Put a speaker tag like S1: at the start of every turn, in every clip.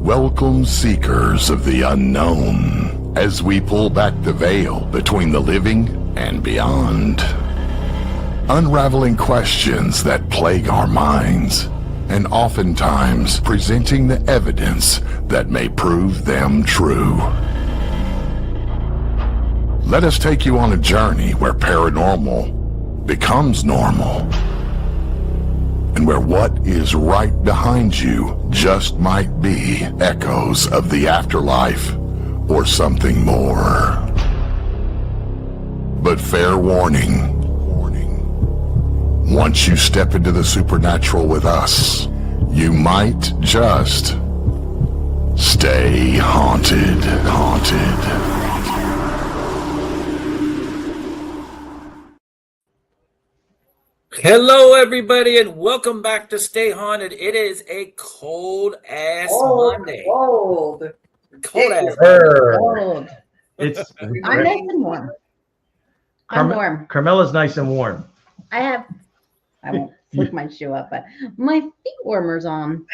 S1: Welcome, seekers of the unknown, as we pull back the veil between the living and beyond. Unraveling questions that plague our minds, and oftentimes presenting the evidence that may prove them true. Let us take you on a journey where paranormal becomes normal, and where what is right behind you just might be echoes of the afterlife or something more. But fair warning, once you step into the supernatural with us, you might just stay haunted.
S2: Hello, everybody, and welcome back to Stay Haunted. It is a cold-ass Monday.
S3: Cold.
S2: Cold-ass
S3: Cold.
S4: It's
S3: I'm nice and warm. I'm warm.
S4: Carmela's nice and warm.
S3: I won't flick my shoe up, but my feet warmers on.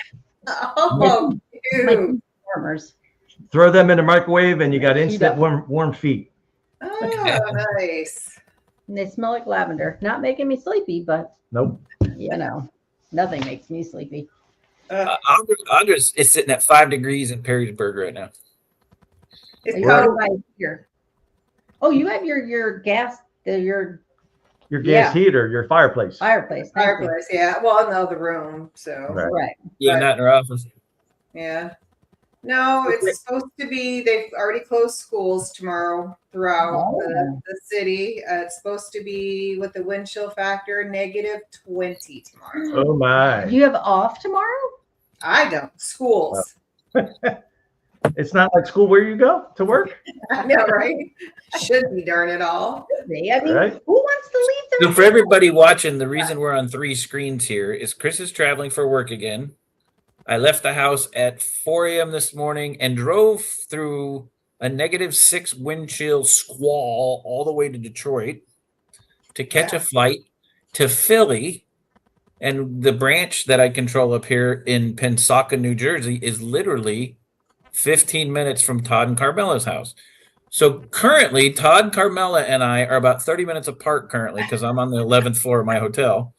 S5: Oh,
S3: My feet warmers.
S4: Throw them in the microwave and you got instant warm feet.
S5: oh, nice.
S3: And they smell like lavender. Not making me sleepy, but
S4: Nope.
S3: you know, nothing makes me sleepy.
S2: Andres is sitting at 5 degrees in Perrysburg right now.
S5: It's
S3: Are you
S5: cold.
S3: over by here? Oh, you have your gas, your
S4: Your gas heater, your fireplace.
S3: fireplace. Thank you.
S5: Fireplace, yeah. Well, in the other room, so
S4: Right.
S3: Right.
S2: Yeah, not in her office.
S5: yeah. No, it's supposed to be. They've already closed schools tomorrow throughout the city. It's supposed to be with the wind chill factor -20 tomorrow.
S4: Oh my.
S3: You have off tomorrow?
S5: I don't. Schools.
S4: It's not like school where you go to work.
S5: I know, right? Should be, darn it all.
S3: I mean,
S4: Right.
S3: who wants to leave
S2: So
S3: their
S2: for everybody watching, the reason we're on 3 screens here is Chris is traveling for work again. I left the house at 4 a.m. this morning and drove through a -6 wind chill squall all the way to Detroit to catch a flight to Philly. And the branch that I control up here in Pensacola, New Jersey, is literally 15 minutes from Todd and Carmela's house. So currently, Todd, Carmela, and I are about 30 minutes apart currently because I'm on the 11th floor of my hotel.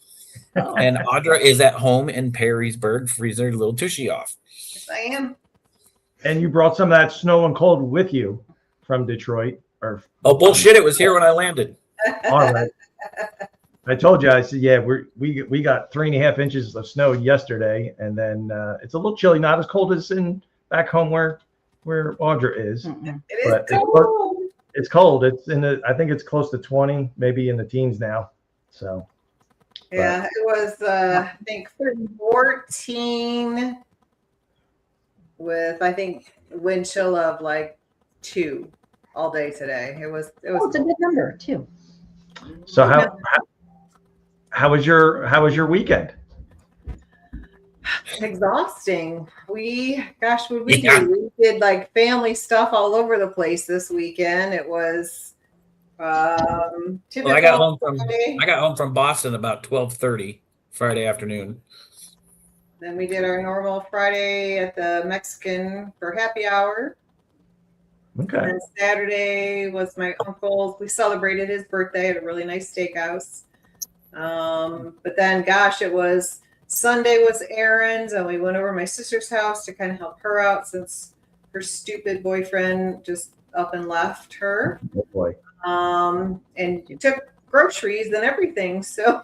S2: And Audra is at home in Perrysburg, freezing her little tushy off.
S5: Yes, I am.
S4: And you brought some of that snow and cold with you from Detroit. Or
S2: Oh, bullshit. It was here when I landed.
S4: all right. I told you, I said, yeah, we got 3.5 inches of snow yesterday, and then it's a little chilly, not as cold as in back home where Audra is.
S3: Mm-mm.
S5: It is
S4: But
S5: cold.
S4: it's cold. It's I think it's close to 20, maybe in the teens now. So
S5: Yeah, it was I think 14 with I think wind chill of like 2 all day today. It was
S3: Oh, it's a good number too.
S4: So how was your weekend?
S5: exhausting. What did we
S2: Yeah.
S5: do? We did like family stuff all over the place this weekend. It was typical.
S2: Well, I got
S5: Friday.
S2: home from Boston about 12:30 Friday afternoon.
S5: Then we did our normal Friday at the Mexican for happy hour.
S4: Okay.
S5: And then Saturday was my uncle's. We celebrated his birthday at a really nice steakhouse. But then, gosh, it was Sunday was errands, and we went over to my sister's house to kind of help her out since her stupid boyfriend just up and left her.
S4: Oh boy.
S5: And took groceries and everything. So,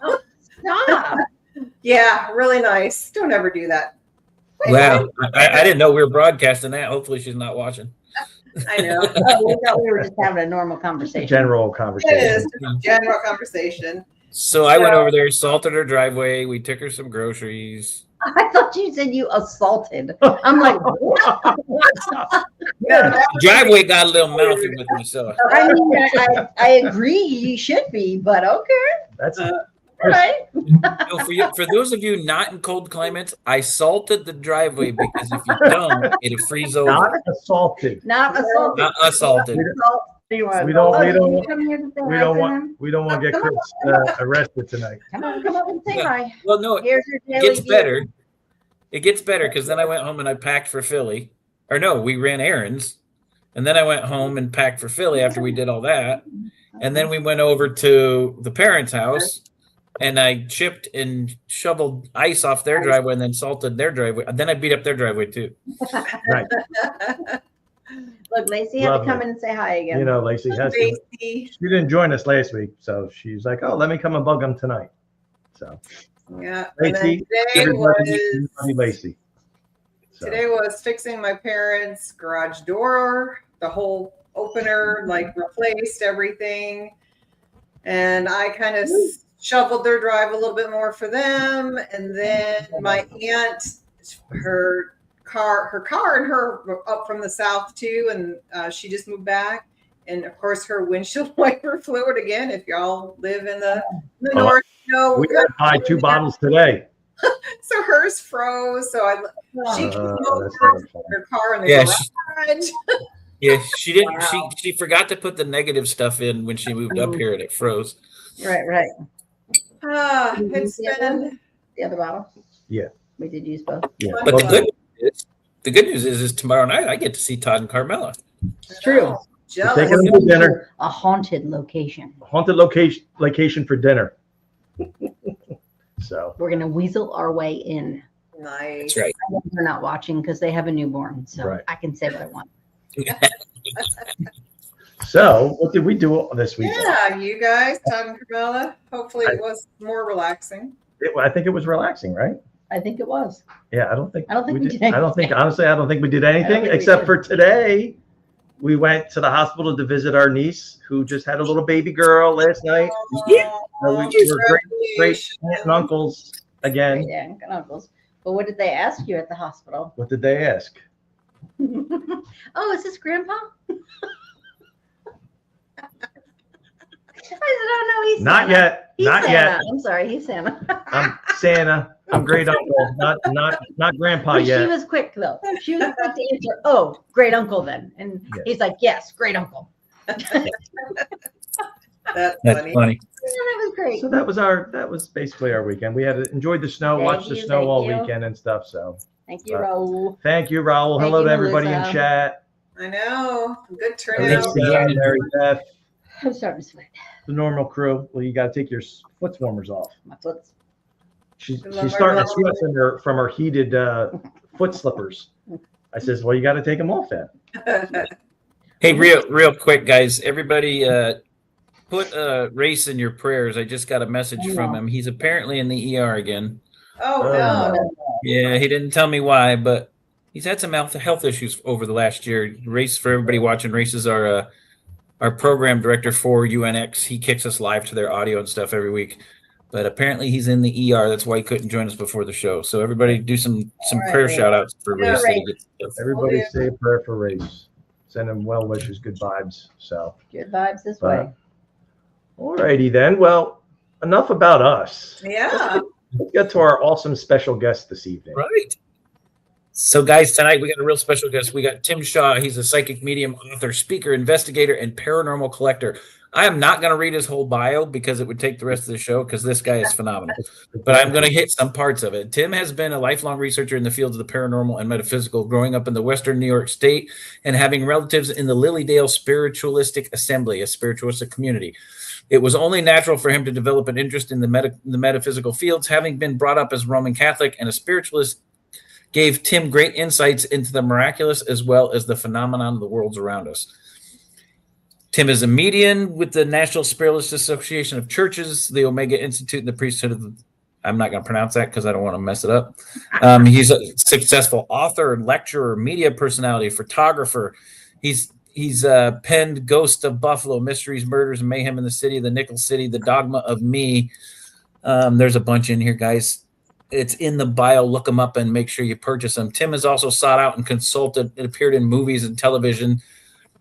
S3: Stop.
S5: yeah, really nice. Don't ever do that.
S2: Well, I didn't know we were broadcasting that. Hopefully she's not watching.
S5: I know.
S3: Oh, we thought we were just having a normal conversation.
S4: General
S5: It
S4: conversation.
S5: is just a general conversation.
S2: So I went over there, salted her driveway. We took her some groceries.
S3: I thought you said you assaulted. I'm like, what?
S5: Yeah,
S2: Driveway got a little mouthy with me, so
S3: I mean, I agree you should be, but okay.
S4: That's
S3: All right.
S2: no, for those of you not in cold climates, I salted the driveway because if you don't, it'll freeze over.
S4: not assaulted.
S3: Not assaulted.
S2: Not assaulted.
S4: We don't want to get Chris arrested tonight.
S3: Come on and say
S2: Yeah.
S3: hi.
S2: Well, no,
S3: Here's your
S2: it
S3: daily
S2: gets better. It gets better because then I went home and I packed for Philly. or no, we ran errands. And then I went home and packed for Philly after we did all that. And then we went over to the parents' house and I chipped and shoveled ice off their driveway and then salted their driveway. And then I beat up their driveway too.
S4: Right.
S3: Look, Lacey had to
S4: Lovely.
S3: come in and say hi again.
S4: You know, Lacey has to.
S5: Lacey.
S4: She didn't join us last week, so she's like, "Oh, let me come and bug them tonight." So,
S5: Yeah. And then
S4: Lacey, everybody, Lacey. So,
S5: today was fixing my parents' garage door, the whole opener, like replaced everything. And I kind of shoveled their drive a little bit more for them. And then my aunt, her car and her were up from the south too. And she just moved back. And of course, her windshield wiper fluid again. If y'all live in the north, you know,
S4: we got to buy 2 bottles today.
S5: so hers froze. So she came over
S4: That's not fun.
S5: her car in the
S2: Yeah,
S5: garage.
S2: Yeah, she didn't.
S3: Wow.
S2: She forgot to put the negative stuff in when she moved up here, and it froze.
S3: Right.
S5: It's been
S3: The other bottle?
S4: Yeah.
S3: We did use both.
S4: Yeah.
S2: But
S4: Well,
S2: the good news is tomorrow night I get to see Todd and Carmela.
S3: It's true.
S4: taking
S5: jealous.
S4: them to dinner.
S3: A haunted location.
S4: Haunted location for dinner. So
S3: We're going to weasel our way in.
S5: Nice.
S2: That's right.
S3: I know they're not watching because they have a newborn, so
S4: Right.
S3: I can say what I want.
S4: what did we do this weekend?
S5: Yeah, you guys, Todd and Carmela. Hopefully it was more relaxing.
S4: I think it was relaxing, right?
S3: I think it was.
S4: Yeah, I don't think
S3: we did
S4: I don't think
S3: anything.
S4: honestly, I don't think we did anything
S3: think we
S4: except
S3: did.
S4: for today. We went to the hospital to visit our niece who just had a little baby girl last night.
S2: Yeah.
S4: We were great aunt and uncles again.
S3: Yeah, and uncles. But what did they ask you at the hospital?
S4: What did they ask?
S3: Oh, is this Grandpa? I said, oh no, he's
S4: Not
S3: Santa.
S4: yet.
S3: He's
S4: Not
S3: Santa.
S4: yet.
S3: I'm sorry, he's Santa.
S4: I'm Santa. I'm great uncle. Not grandpa
S3: But she
S4: yet.
S3: was quick though. She was quick to answer. Oh, great uncle then, and
S4: Yes.
S3: he's like, yes, great uncle.
S5: That's
S2: That's
S5: funny.
S2: funny.
S3: Yeah, that was great.
S4: So that was basically our weekend. We had enjoyed the snow,
S3: Thank
S4: watched the
S3: you,
S4: snow
S3: thank
S4: all
S3: you.
S4: weekend and stuff. So
S3: Thank you, Raul.
S4: thank you, Raul.
S3: Thank
S4: Hello
S3: you,
S4: to everybody in
S3: Melissa.
S4: chat.
S5: I know. Good
S2: Thanks,
S5: turnout.
S2: Steve.
S4: Mary Beth,
S3: I'm starting to sweat.
S4: the normal crew. Well, you got to take your foot warmers off.
S3: My foot's.
S4: She's
S5: We love
S4: starting
S5: our
S4: to sweat from her heated foot slippers. I says, well, you got to take them off then.
S2: Hey, real quick, guys. Everybody, put Race in your prayers. I just got a message from him. He's apparently in the ER again.
S5: Oh no.
S2: Yeah, he didn't tell me why, but he's had some health issues over the last year. Race, for everybody watching, Race is our program director for UNX. He kicks us live to their audio and stuff every week. But apparently he's in the ER. That's why he couldn't join us before the show. So everybody do some
S3: All right,
S2: prayer
S3: Ray.
S2: shout outs for
S3: Yeah,
S2: Race.
S3: Ray.
S2: That he gets stuff.
S4: Everybody
S5: yeah.
S4: say a prayer for Race. Send him well wishes, good vibes. So,
S3: Good vibes this
S4: Right.
S3: way.
S4: alrighty then. Well, enough about us.
S5: Yeah.
S4: Let's get to our awesome special guest this evening.
S2: Right. So, guys, tonight we got a real special guest. We got Tim Shaw. He's a psychic medium, author, speaker, investigator, and paranormal collector. I am not going to read his whole bio because it would take the rest of the show because this guy is phenomenal. But I'm going to hit some parts of it. Tim has been a lifelong researcher in the fields of the paranormal and metaphysical, growing up in the Western New York State and having relatives in the Lilydale Spiritualistic Assembly, a spiritualistic community. It was only natural for him to develop an interest in the metaphysical fields, having been brought up as Roman Catholic and a spiritualist. Gave Tim great insights into the miraculous as well as the phenomenon of the worlds around us. Tim is a median with the National Spiritualist Association of Churches, the Omega Institute, and the Priesthood of I'm not going to pronounce that because I don't want to mess it up. He's a successful author, lecturer, media personality, photographer. He's penned Ghost of Buffalo, Mysteries, Murders, and Mayhem in the City, The Nickel City, The Dogma of Me. There's a bunch in here, guys. It's in the bio. Look them up and make sure you purchase them. Tim has also sought out and consulted. It appeared in movies and television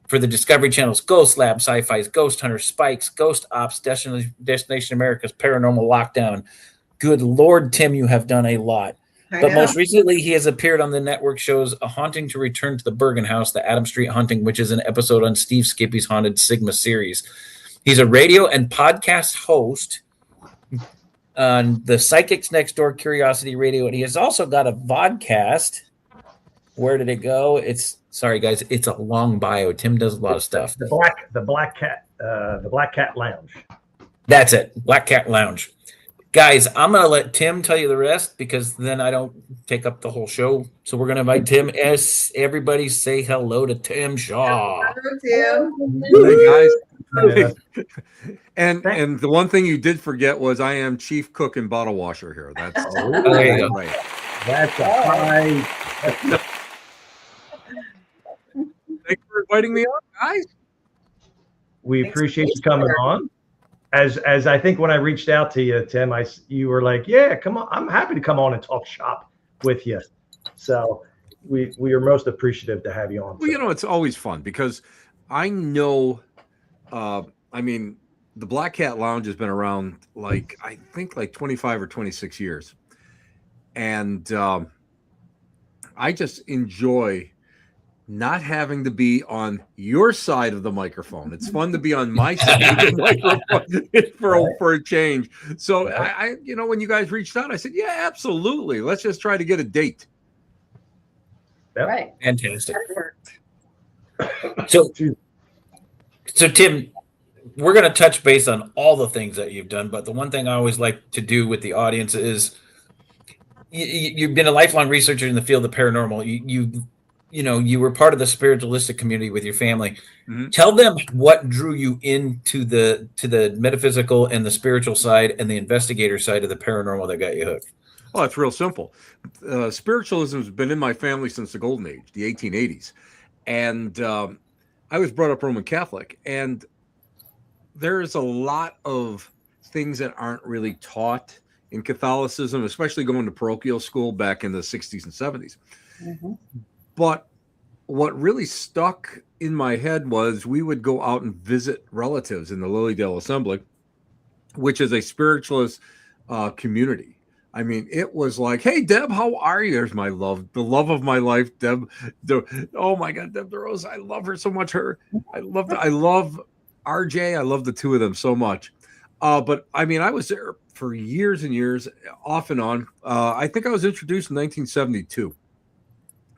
S2: for the Discovery Channel's Ghost Lab, Sci-Fi's Ghost Hunter, Spikes, Ghost Ops, Destination America's Paranormal Lockdown. Good Lord, Tim, you have done a lot.
S5: I
S2: But
S5: know.
S2: most recently, he has appeared on the network shows A Haunting to Return to the Bergen House, The Adam Street Haunting, which is an episode on Steve Skippy's Haunted Sigma series. He's a radio and podcast host on the Psychics Next Door Curiosity Radio, and he has also got a vodcast Where did it go? Sorry guys, it's a long bio. Tim does a lot of stuff.
S4: The Black Cat Lounge.
S2: That's it. Black Cat Lounge. Guys, I'm going to let Tim tell you the rest because then I don't take up the whole show. So we're going to invite Tim. Everybody say hello to Tim Shaw.
S6: Hey, guys. And the one thing you did forget was I am chief cook and bottle washer here. That's
S2: there you go.
S6: right.
S4: That's a high.
S6: Thanks for inviting me on, guys.
S4: We appreciate you coming on. As I think when I reached out to you, Tim, you were like, yeah, come on. I'm happy to come on and talk shop with you. So we are most appreciative to have you on.
S6: Well, you know, it's always fun because I know, I mean, the Black Cat Lounge has been around I think 25 or 26 years. And I just enjoy not having to be on your side of the microphone. It's fun to be on my side of the microphone for a change. So I, you know, when you guys reached out, I said, yeah, absolutely. Let's just try to get a date.
S4: Yep.
S3: Right.
S2: Fantastic. So Tim, we're going to touch base on all the things that you've done, but the one thing I always like to do with the audience is you've been a lifelong researcher in the field of paranormal. You were part of the spiritualistic community with your family. Mm-hmm. Tell them what drew you into the metaphysical and the spiritual side and the investigator side of the paranormal that got you hooked.
S6: Well, it's real simple. Spiritualism has been in my family since the golden age, the 1880s. And I was brought up Roman Catholic. And there's a lot of things that aren't really taught in Catholicism, especially going to parochial school back in the 60s and 70s. Mm-hmm. But what really stuck in my head was we would go out and visit relatives in the Lilydale Assembly, which is a spiritualist community. I mean, it was like, hey, Deb, how are you? There's my love, the love of my life, Deb. Oh, my God, Deb DeRosa. I love her so much. I love RJ. I love the two of them so much. But, I mean, I was there for years and years, off and on. I think I was introduced in 1972.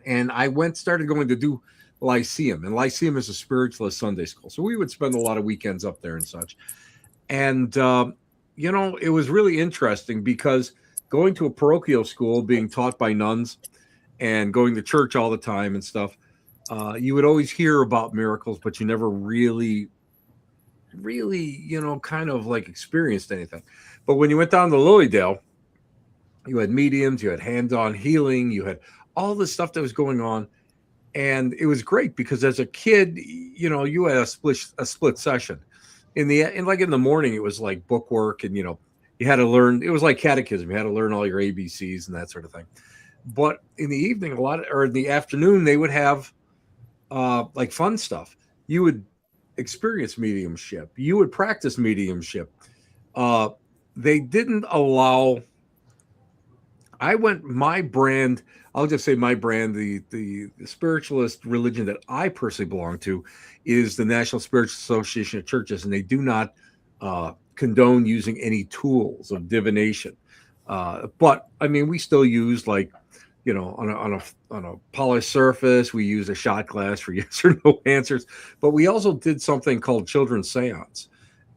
S6: And I started going to do Lyceum. And Lyceum is a spiritualist Sunday school. So we would spend a lot of weekends up there and such. And, you know, it was really interesting because going to a parochial school, being taught by nuns and going to church all the time and stuff, you would always hear about miracles, but you never really, you know, kind of like experienced anything. But when you went down to Lilydale, you had mediums, you had hands-on healing, you had all the stuff that was going on. And it was great because as a kid, you know, you had a split session. In the morning, it was like book work and, you know, you had to learn, it was like catechism. You had to learn all your ABCs and that sort of thing. But in the evening, in the afternoon, they would have like fun stuff. You would experience mediumship. You would practice mediumship. They didn't allow, my brand, I'll just say my brand, the spiritualist religion that I personally belong to is the National Spiritual Association of Churches, and they do not condone using any tools of divination. But I mean, we still use, like, you know, on a polished surface, we use a shot glass for yes or no answers. But we also did something called children's seance,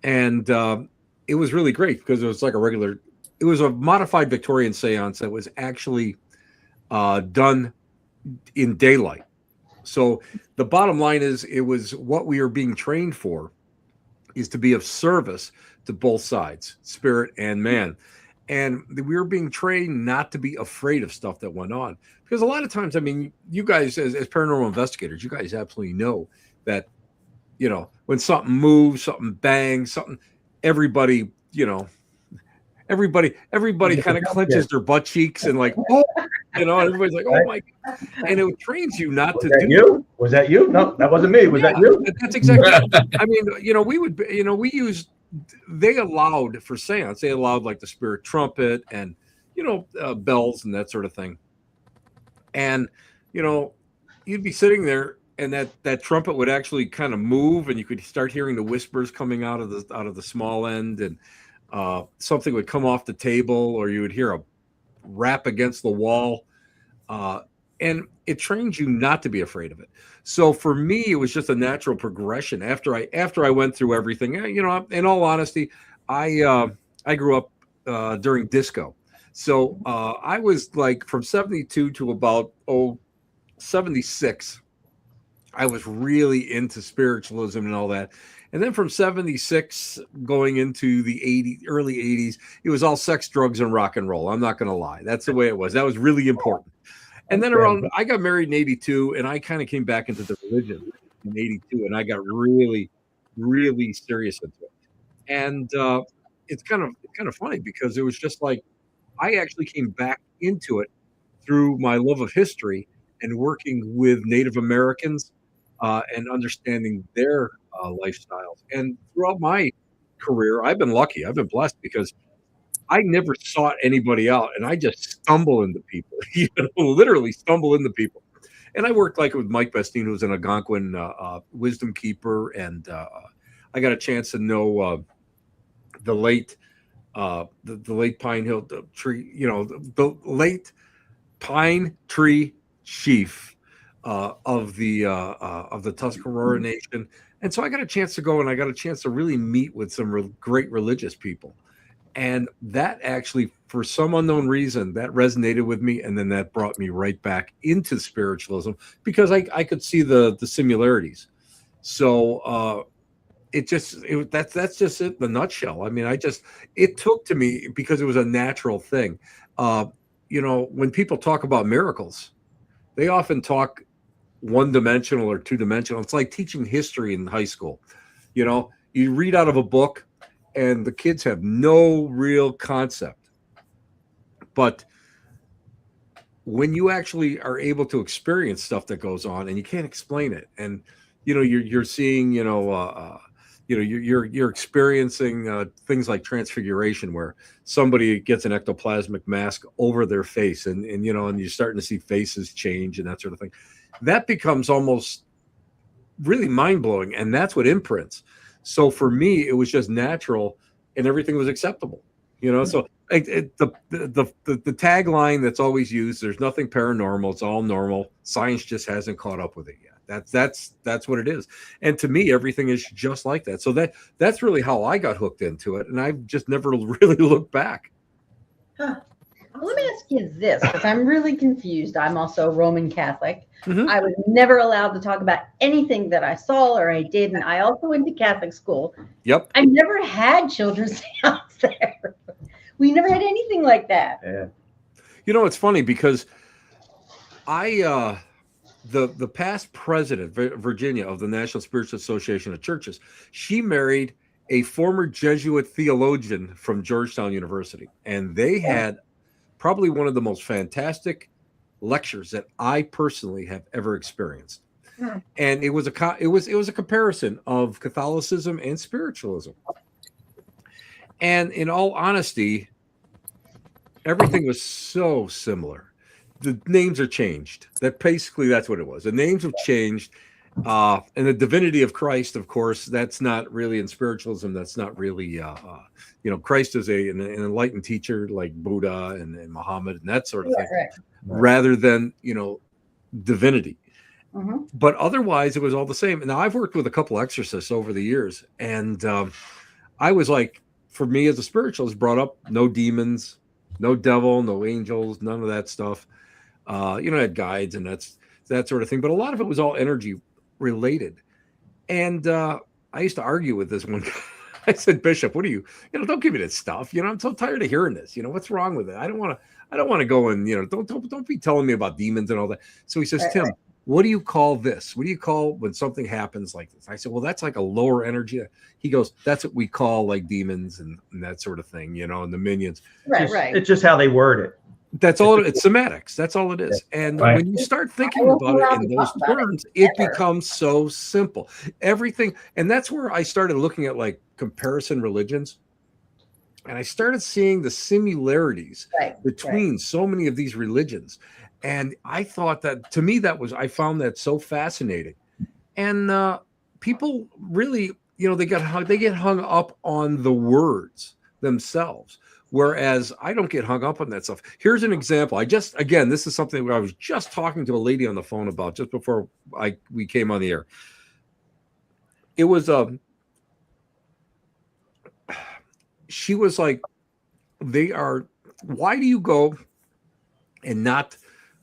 S6: and it was really great because it was like it was a modified Victorian seance that was actually done in daylight. So the bottom line is, it was what we are being trained for is to be of service to both sides, spirit and man. And we were being trained not to be afraid of stuff that went on. Because a lot of times, I mean, you guys as paranormal investigators, you guys absolutely know that, you know, when something moves, something bangs, everybody, you know, everybody kind of clenches their butt cheeks and like, oh, you know, everybody's like, oh my God. And it trains you not to do
S4: you. Was that you? No, that wasn't me. Was that you?
S6: That's exactly. I mean, you know, they allowed for seance, they allowed like the spirit trumpet and, you know, bells and that sort of thing. And, you know, you'd be sitting there and that trumpet would actually kind of move and you could start hearing the whispers coming out of the small end, and something would come off the table, or you would hear a rap against the wall. and it trains you not to be afraid of it. So for me, it was just a natural progression after I went through everything. You know, in all honesty, I grew up during disco. So I was like from 72 to about 76. I was really into spiritualism and all that. And then from 76 going into the early 80s, it was all sex, drugs, and rock and roll. I'm not going to lie. That's the way it was. That was really important. And then I got married in 82, and I kind of came back into the religion in 82, and I got really, really serious into it. And it's kind of funny because it was just like I actually came back into it through my love of history and working with Native Americans and understanding their lifestyles. And throughout my career, I've been lucky. I've been blessed because I never sought anybody out, and I just stumble into people, literally stumble into people. And I worked like with Mike Bestine, who's an Algonquin wisdom keeper, and I got a chance to know the late Pine Hill tree, the late Pine Tree Chief of the Tuscarora Nation. And so I got a chance to go, and I got a chance to really meet with some great religious people. And that actually, for some unknown reason, that resonated with me. And then that brought me right back into spiritualism because I could see the similarities. So that's just it in a nutshell. I mean, it took to me because it was a natural thing. When people talk about miracles, they often talk one-dimensional or two-dimensional. It's like teaching history in high school. You read out of a book and the kids have no real concept. But when you actually are able to experience stuff that goes on and you can't explain it, and you're seeing, you're experiencing things like transfiguration, where somebody gets an ectoplasmic mask over their face, and you're starting to see faces change and that sort of thing. That becomes almost really mind-blowing, and that's what imprints. So for me, it was just natural, and everything was acceptable. So the tagline that's always used: "There's nothing paranormal; it's all normal. Science just hasn't caught up with it yet." That's what it is. And to me, everything is just like that. So that's really how I got hooked into it, and I've just never really looked back.
S3: Huh. Let me ask you this, because I'm really confused. I'm also Roman Catholic.
S6: Mm-hmm.
S3: I was never allowed to talk about anything that I saw or I did, and I also went to Catholic school.
S6: Yep.
S3: I never had children's seance there. We never had anything like that.
S4: Yeah.
S6: It's funny because the past president, Virginia, of the National Spiritualist Association of Churches, she married a former Jesuit theologian from Georgetown University, and they had probably one of the most fantastic lectures that I personally have ever experienced. And it was a comparison of Catholicism and spiritualism. And in all honesty, everything was so similar. The names are changed. That's what it was. The names have changed. And the divinity of Christ, of course, that's not really in spiritualism. That's not really, Christ is an enlightened teacher like Buddha and Muhammad and that sort of thing, rather than, divinity.
S3: Mm-hmm.
S6: But otherwise, it was all the same. Now, I've worked with a couple exorcists over the years, and I was like, for me as a spiritualist, brought up no demons, no devil, no angels, none of that stuff. I had guides and that sort of thing. But a lot of it was all energy related. And I used to argue with this one guy. I said, "Bishop, what do you, don't give me this stuff. I'm so tired of hearing this. What's wrong with it? I don't want to go and, don't be telling me about demons and all that." So he says, "Tim, what do you call this? What do you call when something happens like this?" I said, "Well, that's like a lower energy." He goes, "That's what we call like demons and that sort of thing, and the minions."
S3: Right.
S4: It's just how they word it.
S6: That's all. It's semantics. That's all it is. And when you start thinking about it in those terms, it becomes so simple. Everything. And that's where I started looking at like comparison religions. And I started seeing the similarities between so many of these religions. And I thought that, to me, I found that so fascinating. And people really, they get hung up on the words themselves, Whereas I don't get hung up on that stuff. Here's an example. Again, this is something I was just talking to a lady on the phone about just before we came on the air. It was she was like, why do you go and not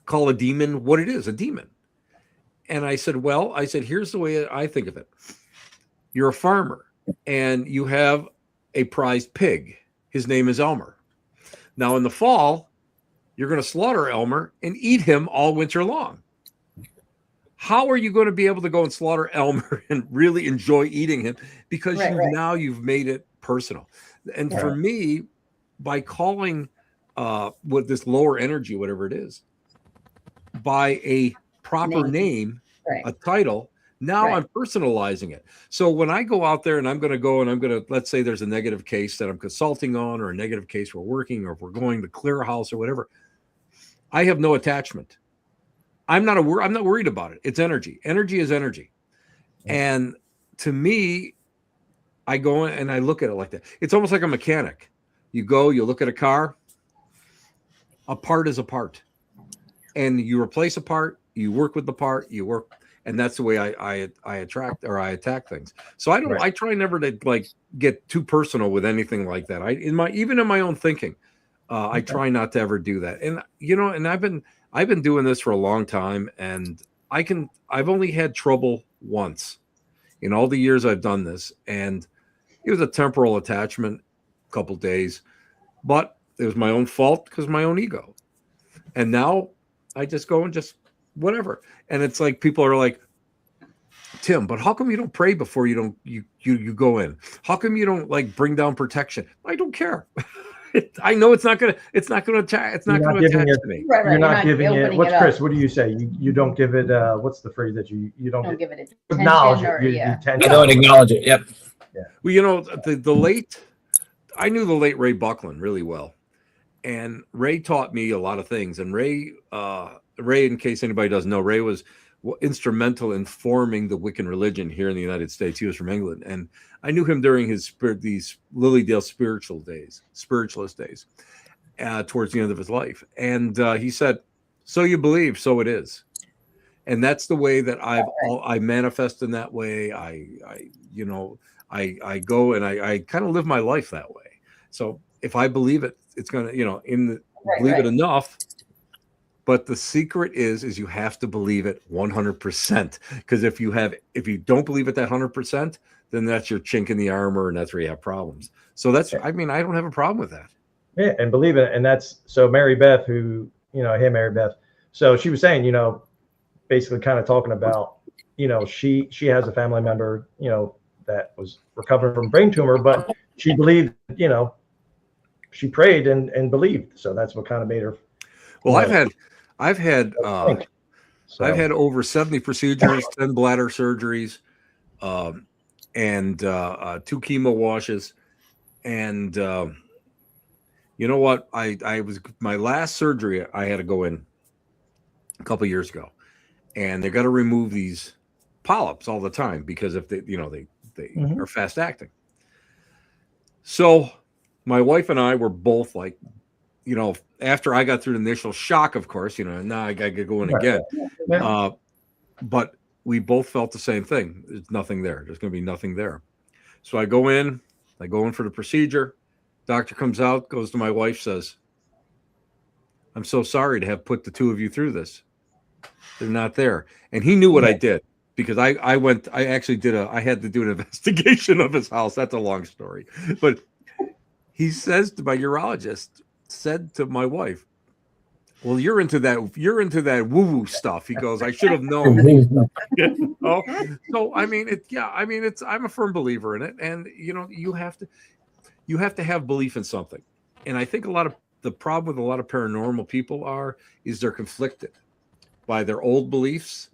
S6: call a demon what it is, a demon? And I said, here's the way I think of it. You're a farmer and you have a prized pig. His name is Elmer. Now in the fall, you're going to slaughter Elmer and eat him all winter long. How are you going to be able to go and slaughter Elmer and really enjoy eating him? Because now you've made it personal. And for me, by calling with this lower energy, whatever it is, by a proper name, a title, now I'm personalizing it. So when I go out there and I'm going to, let's say there's a negative case that I'm consulting on, or a negative case we're working, or if we're going to clear a house or whatever, I have no attachment. I'm not worried about it. It's energy. Energy is energy. And to me, I go in and I look at it like that. It's almost like a mechanic. You go, you look at a car, a part is a part. And you replace a part, you work with the part, and that's the way I attract, or I attack things. So I try never to like get too personal with anything like that. Even in my own thinking, I try not to ever do that. And and I've been doing this for a long time, and I've only had trouble once in all the years I've done this, and it was a temporal attachment, a couple days, but it was my own fault because of my own ego. And now I just go and just whatever. And it's like people are like, Tim, but how come you don't pray before you go in? How come you don't like bring down protection? I don't care. I know it's not gonna attack. It's not gonna attach to me.
S4: You're not giving it. What's Chris? What do you say? You don't give it. What's the phrase that you don't
S3: give it
S4: acknowledge
S3: attention,
S4: it?
S2: I don't acknowledge it. Yep.
S4: Yeah.
S6: Well, I knew the late Ray Buckland really well, and Ray taught me a lot of things. And Ray, in case anybody doesn't know, Ray was instrumental in forming the Wiccan religion here in the United States. He was from England, and I knew him during these Lilydale spiritualist days, towards the end of his life. And he said, "So you believe, so it is." And that's the way that I manifest in that way. I go and I kind of live my life that way. So if I believe it, it's gonna, believe it enough. But the secret is you have to believe it 100%. Because if you don't believe it that 100%, then that's your chink in the armor, and that's where you have problems. So I don't have a problem with that.
S4: Yeah, and believe it. And that's so Mary Beth, who, hey, Mary Beth. So she was saying, basically kind of talking about, she has a family member, that was recovering from brain tumor, but she believed, she prayed and believed. So that's what kind of made her.
S6: Well, I've had over 70 procedures, 10 bladder surgeries, and 2 chemo washes. And you know what? I was my last surgery. I had to go in a couple of years ago, and they got to remove these polyps all the time because if they are fast acting. So my wife and I were both like, after I got through the initial shock, of course, now I got to go in again.
S4: Yeah.
S6: But we both felt the same thing. There's nothing there. There's going to be nothing there. So I go in for the procedure. Doctor comes out, goes to my wife, says, "I'm so sorry to have put the two of you through this. They're not there." And he knew what I did because I had to do an investigation of his house. That's a long story. But he says to my urologist, said to my wife, "Well, you're into that woo-woo stuff." He goes, "I should have known." So I'm a firm believer in it, and you have to have belief in something. And I think the problem with a lot of paranormal people is they're conflicted by their old beliefs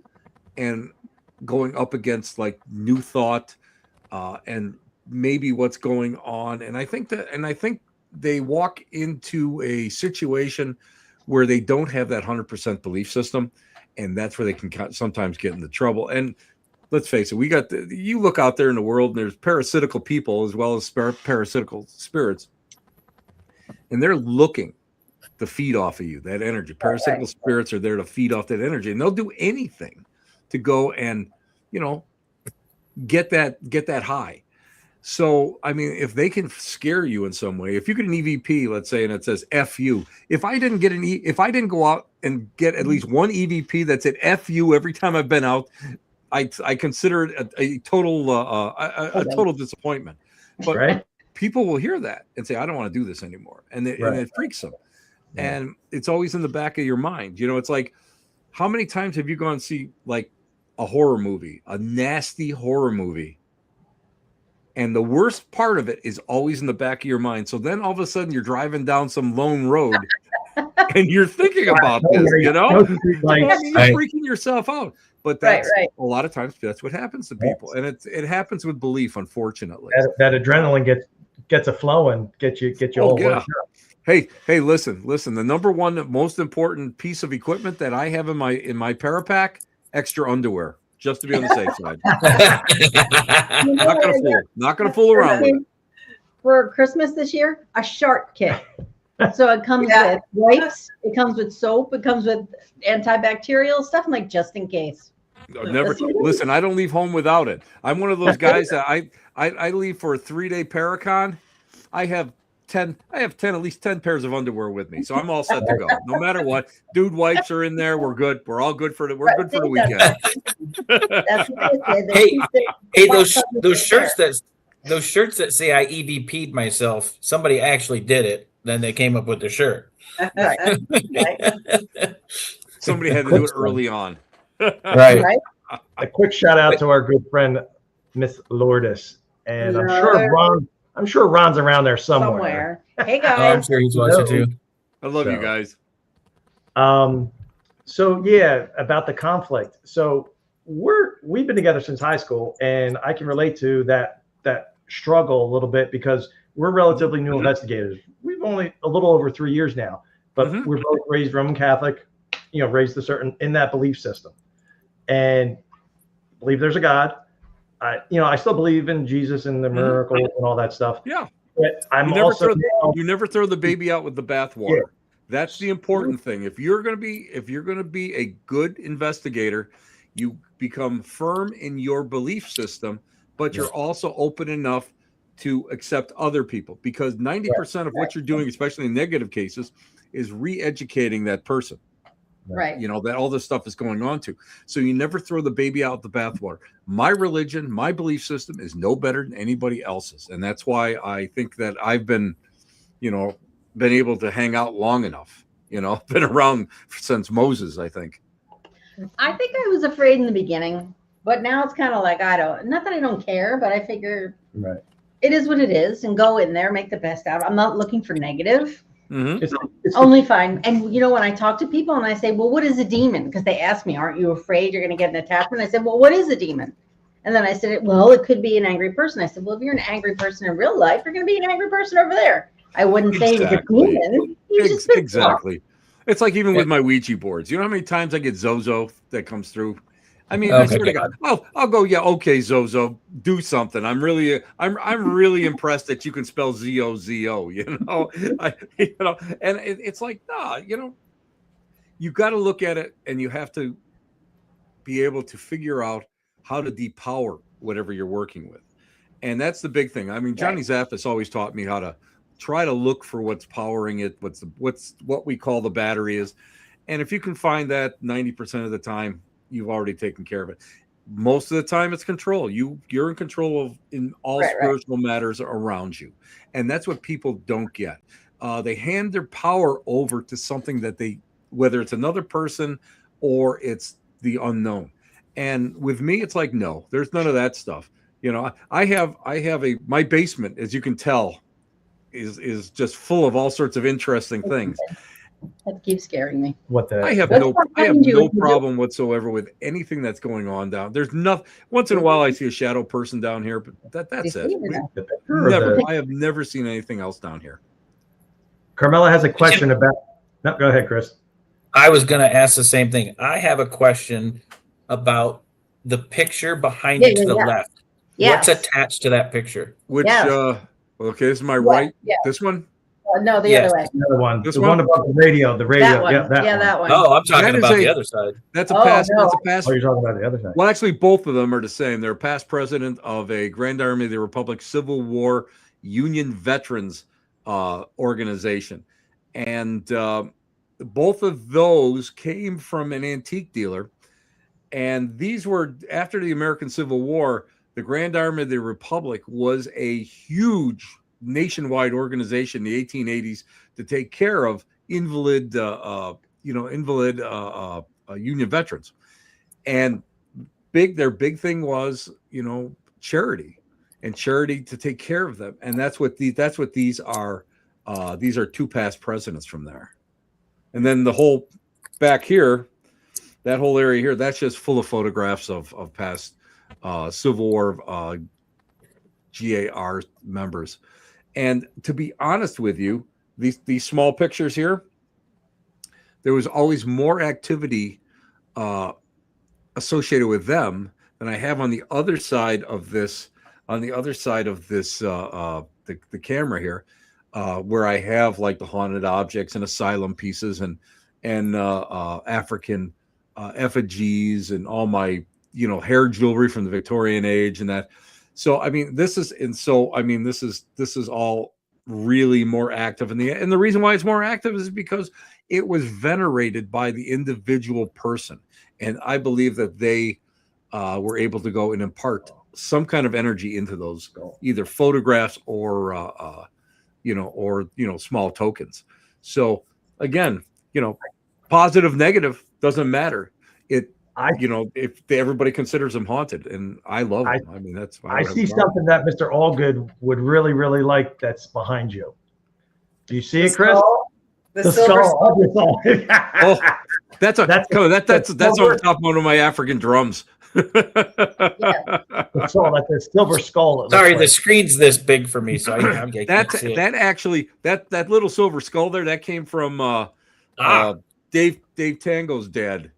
S6: and going up against like new thought and maybe what's going on. And I think they walk into a situation where they don't have that 100% belief system, and that's where they can sometimes get into trouble. And let's face it, you look out there in the world, and there's parasitical people as well as parasitical spirits, and they're looking to feed off of you, that energy. Parasitical spirits are there to feed off that energy, and they'll do anything to go and, you know, get that high. So, I mean, if they can scare you in some way, if you get an EVP, let's say, and it says F you, if I didn't go out and get at least one EVP that said F you every time I've been out, I consider it a total total disappointment. But people will hear that and say, I don't want to do this anymore. And it freaks them. Yeah. And it's always in the back of your mind. You know, it's like, how many times have you gone and see like a horror movie, a nasty horror movie? And the worst part of it is always in the back of your mind. So then all of a sudden you're driving down some lone road and you're thinking about this, you know? You're freaking yourself out. But that's a lot of times that's what happens to people. And it happens with belief, unfortunately.
S4: That adrenaline gets a flow and get you all worked up.
S6: Hey, listen. The number one most important piece of equipment that I have in my Parapack, extra underwear. Just to be on the safe side. Not gonna fool around with it.
S3: For Christmas this year, a shark kit. So it comes with wipes, it comes with soap, it comes with antibacterial stuff. I'm like, just in case.
S6: Listen, I don't leave home without it. I'm one of those guys that I leave for a 3-day Paracon. I have at least 10 pairs of underwear with me, so I'm all set to go. No matter what, dude wipes are in there. We're good. We're all good for the weekend.
S2: Hey, those shirts that say I EVP'd myself, somebody actually did it. Then they came up with the shirt.
S6: Somebody had to do it early on.
S2: Right.
S4: A quick shout out to our good friend Miss Lourdes, and I'm sure Ron's around there somewhere.
S3: Hey guys.
S2: I'm sure he's watching too.
S6: I love you guys.
S4: So yeah, about the conflict. So we've been together since high school, and I can relate to that struggle a little bit because we're relatively new investigators. We've only a little over 3 years now, but we're both raised Roman Catholic, raised in that belief system, and believe there's a God. I still believe in Jesus and the miracles and all that stuff.
S6: Yeah.
S4: But
S6: you never throw the baby out with the bathwater. Yeah. That's the important thing. If you're going to be a good investigator, you become firm in your belief system, but you're also open enough to accept other people, because 90% of what you're doing, especially in negative cases, is re-educating that person.
S3: Right.
S6: That all this stuff is going on to. So you never throw the baby out the bathwater. My religion, my belief system is no better than anybody else's. And that's why I think that I've been able to hang out long enough, been around since Moses, I think.
S3: I think I was afraid in the beginning, but now it's kind of like, not that I don't care, but I figure it is what it is, and go in there, make the best out. I'm not looking for negative.
S6: Mm-hmm.
S3: It's only fine. And when I talk to people and I say, well, what is a demon? Because they ask me, aren't you afraid you're going to get an attachment? I said, well, what is a demon? And then I said, well, it could be an angry person. I said, well, if you're an angry person in real life, you're going to be an angry person over there. I wouldn't say it's a demon.
S6: Exactly. It's like even with my Ouija boards. You know how many times I get Zozo that comes through? I mean, I swear to God, I'll go, okay, Zozo, do something. I'm really impressed that you can spell Z-O-Z-O, and it's like, you got to look at it, and you have to be able to figure out how to depower whatever you're working with. And that's the big thing. I mean, Johnny Zaffis always taught me how to try to look for what's powering it, what we call the battery is. And if you can find that 90% of the time, you've already taken care of it. Most of the time it's control. You're in control of in all spiritual matters around you. And that's what people don't get. They hand their power over to something that whether it's another person or it's the unknown. And with me, it's like, no, there's none of that stuff. I have my basement, as you can tell, is just full of all sorts of interesting things.
S3: That keeps scaring me.
S6: I have no problem whatsoever with anything that's going on down. There's nothing. Once in a while, I see a shadow person down here, but that's it. I have never seen anything else down here.
S4: Carmela has a question about. No, go ahead, Chris.
S2: I was going to ask the same thing. I have a question about the picture behind you to the left.
S3: Yes.
S2: What's attached to that picture?
S6: Which? Okay, this is my right.
S3: Yeah.
S6: This one.
S3: no, the
S2: Yes.
S3: other way.
S4: The other one.
S6: This
S4: the
S6: one?
S4: one above the radio. The radio.
S3: That one.
S4: Yeah, that one.
S3: That one.
S2: Oh, I'm talking
S6: That is
S2: about the
S6: a-
S2: other side.
S6: That's a
S3: Oh,
S6: past.
S3: no.
S6: That's a past.
S4: Oh, you're talking about the other side.
S6: Well, actually, both of them are the same. They're a past president of a Grand Army of the Republic Civil War Union Veterans organization, and both of those came from an antique dealer. And these were after the American Civil War. The Grand Army of the Republic was a huge nationwide organization in the 1880s to take care of invalid Union veterans. And their big thing was, charity to take care of them. And that's what these are. These are two past presidents from there. And then the whole back here, that whole area here, that's just full of photographs of past Civil War GAR members. And to be honest with you, these small pictures here, there was always more activity associated with them than I have on the other side of this. On the other side of this, the camera here, where I have like the haunted objects and asylum pieces and African effigies and all my hair jewelry from the Victorian age and that. So I mean, this is all really more active, and the reason why it's more active is because it was venerated by the individual person, and I believe that they were able to go and impart some kind of energy into those either photographs or small tokens. So again, positive, negative doesn't matter. If everybody considers them haunted, and I love them. I mean, that's why
S4: I see something that Mr. Allgood would really, really like that's behind you. Do you see it, Chris?
S5: The silver skull.
S6: Oh, that's on top of one of my African drums.
S4: That's all. That's a silver skull.
S2: Sorry, the screen's this big for me, so I can't see it.
S6: That little silver skull there, that came from Dave Tango's dad.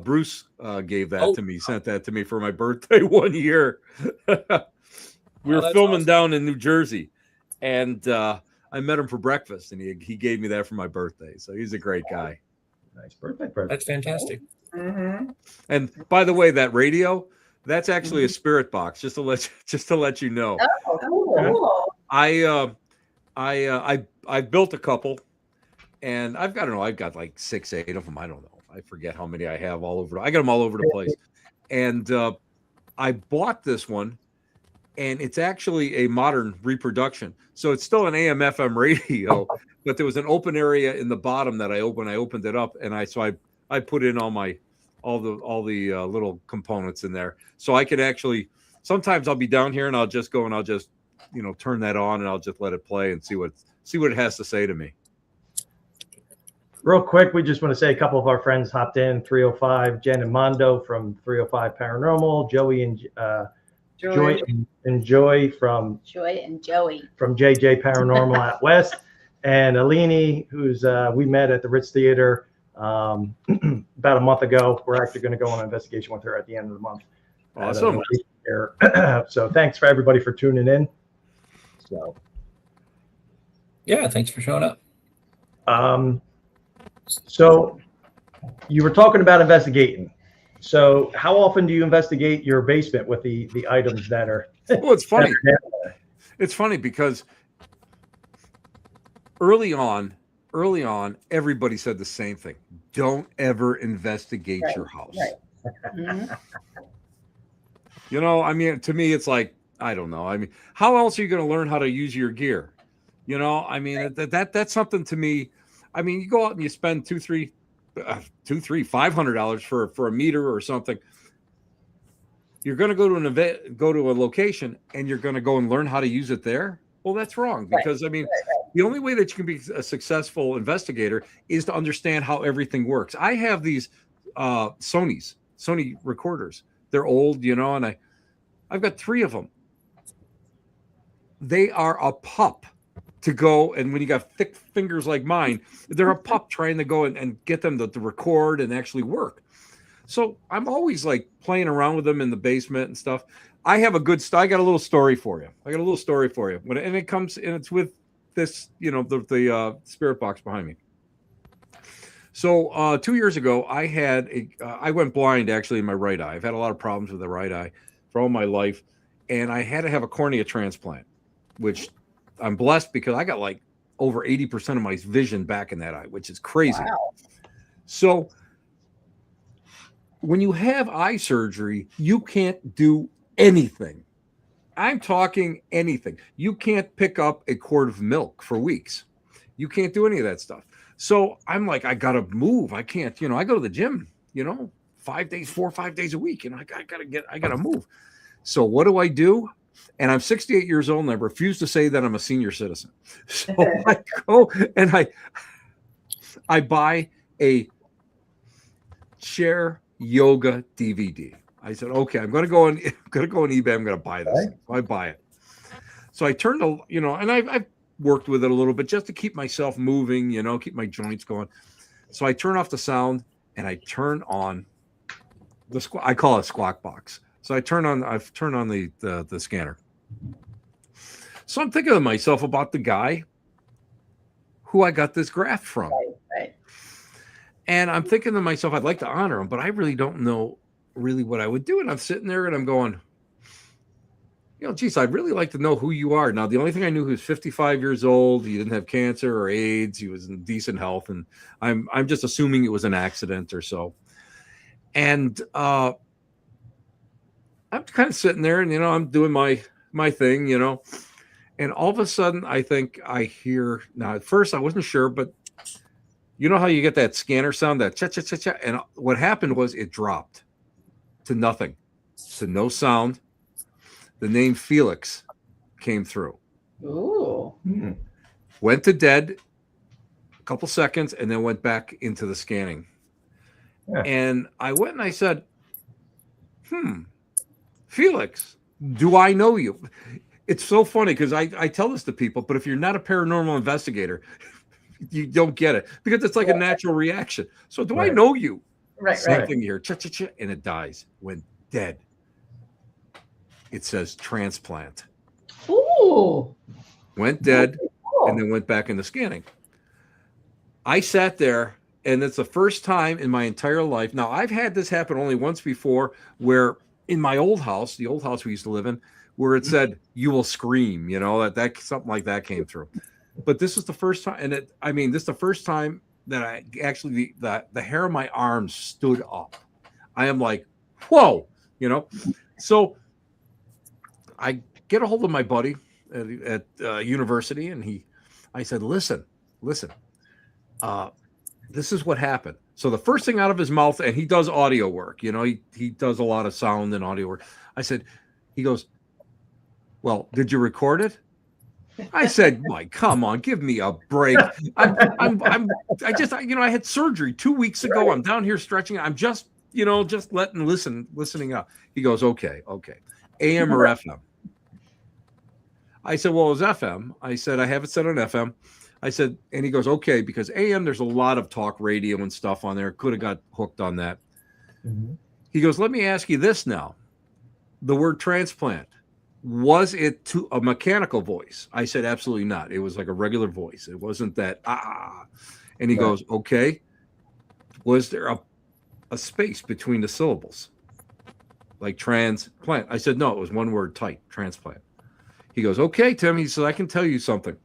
S6: Bruce gave that to me, sent that to me for my birthday one year. We were filming down in New Jersey, and I met him for breakfast, and he gave me that for my birthday. So he's a great guy.
S4: Nice birthday present.
S2: That's fantastic.
S5: Mm-hmm.
S6: And by the way, that radio, that's actually a spirit box. Just to let you know.
S5: Oh, cool.
S6: I built a couple, and I've got like 6, 8 of them. I don't know. I forget how many I have all over. I got them all over the place. And I bought this one, and it's actually a modern reproduction. So it's still an AM FM radio, but there was an open area in the bottom that I opened. I opened it up, and I put in all the little components in there. So I could actually, sometimes I'll be down here and I'll just go and I'll just, turn that on and I'll just let it play and see what it has to say to me.
S4: Real quick, we just want to say a couple of our friends hopped in. 305, Jen and Mondo from 305 Paranormal, Joey and Joy and Joy from JJ Paranormal out west, and Alini, who's we met at the Ritz Theater about a month ago. We're actually going to go on an investigation with her at the end of the month.
S6: Awesome.
S4: So thanks for everybody for tuning in. So
S2: yeah, thanks for showing up.
S4: So you were talking about investigating. So how often do you investigate your basement with the items that are?
S6: Well, it's funny. It's funny because early on, everybody said the same thing. Don't ever investigate your house.
S3: Right. Mm-hmm.
S6: I mean, to me, it's like, I don't know. I mean, how else are you going to learn how to use your gear? I mean, that's something to me. I mean, you go out and you spend $500 for a meter or something. You're going to go to an event, go to a location, and you're going to go and learn how to use it there. Well, that's wrong because the only way that you can be a successful investigator is to understand how everything works. I have these Sony recorders. They're old, and I've got 3 of them. They are a pup to go, and when you got thick fingers like mine, they're a pup trying to go and get them to record and actually work. So I'm always like playing around with them in the basement and stuff. I got a little story for you. And it comes, and it's with this, the spirit box behind me. So 2 years ago, I went blind actually in my right eye. I've had a lot of problems with the right eye for all my life, and I had to have a cornea transplant, which I'm blessed because I got like over 80% of my vision back in that eye, which is crazy.
S3: Wow.
S6: So when you have eye surgery, you can't do anything. I'm talking anything. You can't pick up a quart of milk for weeks. You can't do any of that stuff. So I'm like, I got to move. I can't, I go to the gym, 4 or 5 days a week. I got to move. So what do? And I'm 68 years old and I refuse to say that I'm a senior citizen. So I go and I buy a chair yoga DVD. I said, okay, I'm going to go on eBay. I'm going to buy this.
S4: Right.
S6: So I buy it. So I turn to, and I've worked with it a little bit just to keep myself moving, keep my joints going. So I turn off the sound and I turn on I call it squawk box. So I've turned on the scanner. So I'm thinking to myself about the guy who I got this graft from.
S3: Right.
S6: And I'm thinking to myself, I'd like to honor him, but I really don't know really what I would do. And I'm sitting there and I'm going, geez, I'd really like to know who you are. Now, the only thing I knew, he was 55 years old. He didn't have cancer or AIDS. He was in decent health. And I'm just assuming it was an accident or so. And I'm kind of sitting there and, I'm doing my thing, and all of a sudden I think I hear, now at first I wasn't sure, but you know how you get that scanner sound, that cha cha cha cha, and what happened was it dropped to nothing, to no sound. The name Felix came through.
S3: Ooh.
S6: Went to dead a couple seconds and then went back into the scanning.
S4: Yeah.
S6: And I went and I said, Felix, do I know you? It's so funny because I tell this to people, but if you're not a paranormal investigator, you don't get it because it's like a natural reaction. So do I know you?
S3: Right.
S6: Something here, cha-cha-cha, and it dies. Went dead. It says transplant.
S3: Ooh.
S6: Went dead
S3: Cool.
S6: and then went back into scanning. I sat there, and it's the first time in my entire life. Now, I've had this happen only once before where in my old house, the old house we used to live in, where it said, you will scream, that something like that came through. But this is the first time, and this is the first time that I actually, the hair on my arms stood up. I am like, whoa, So I get a hold of my buddy at university, and I said, listen, this is what happened. So the first thing out of his mouth, and he does audio work, he does a lot of sound and audio work. He goes, well, did you record it? I said, Mike, come on, give me a break. I had surgery 2 weeks ago. I'm down here stretching. I'm just listening up. He goes, okay. AM or FM? I said, well, it was FM. I said, I have it set on FM. I said, and he goes, okay, because AM, there's a lot of talk radio and stuff on there. Could have got hooked on that. Mm-hmm. He goes, let me ask you this now. The word transplant, was it to a mechanical voice? I said, absolutely not. It was like a regular voice. It wasn't that, And he goes, okay. Was there a space between the syllables? Like transplant? I said, no, it was one word tight, transplant. He goes, okay, Tim. He says, I can tell you something.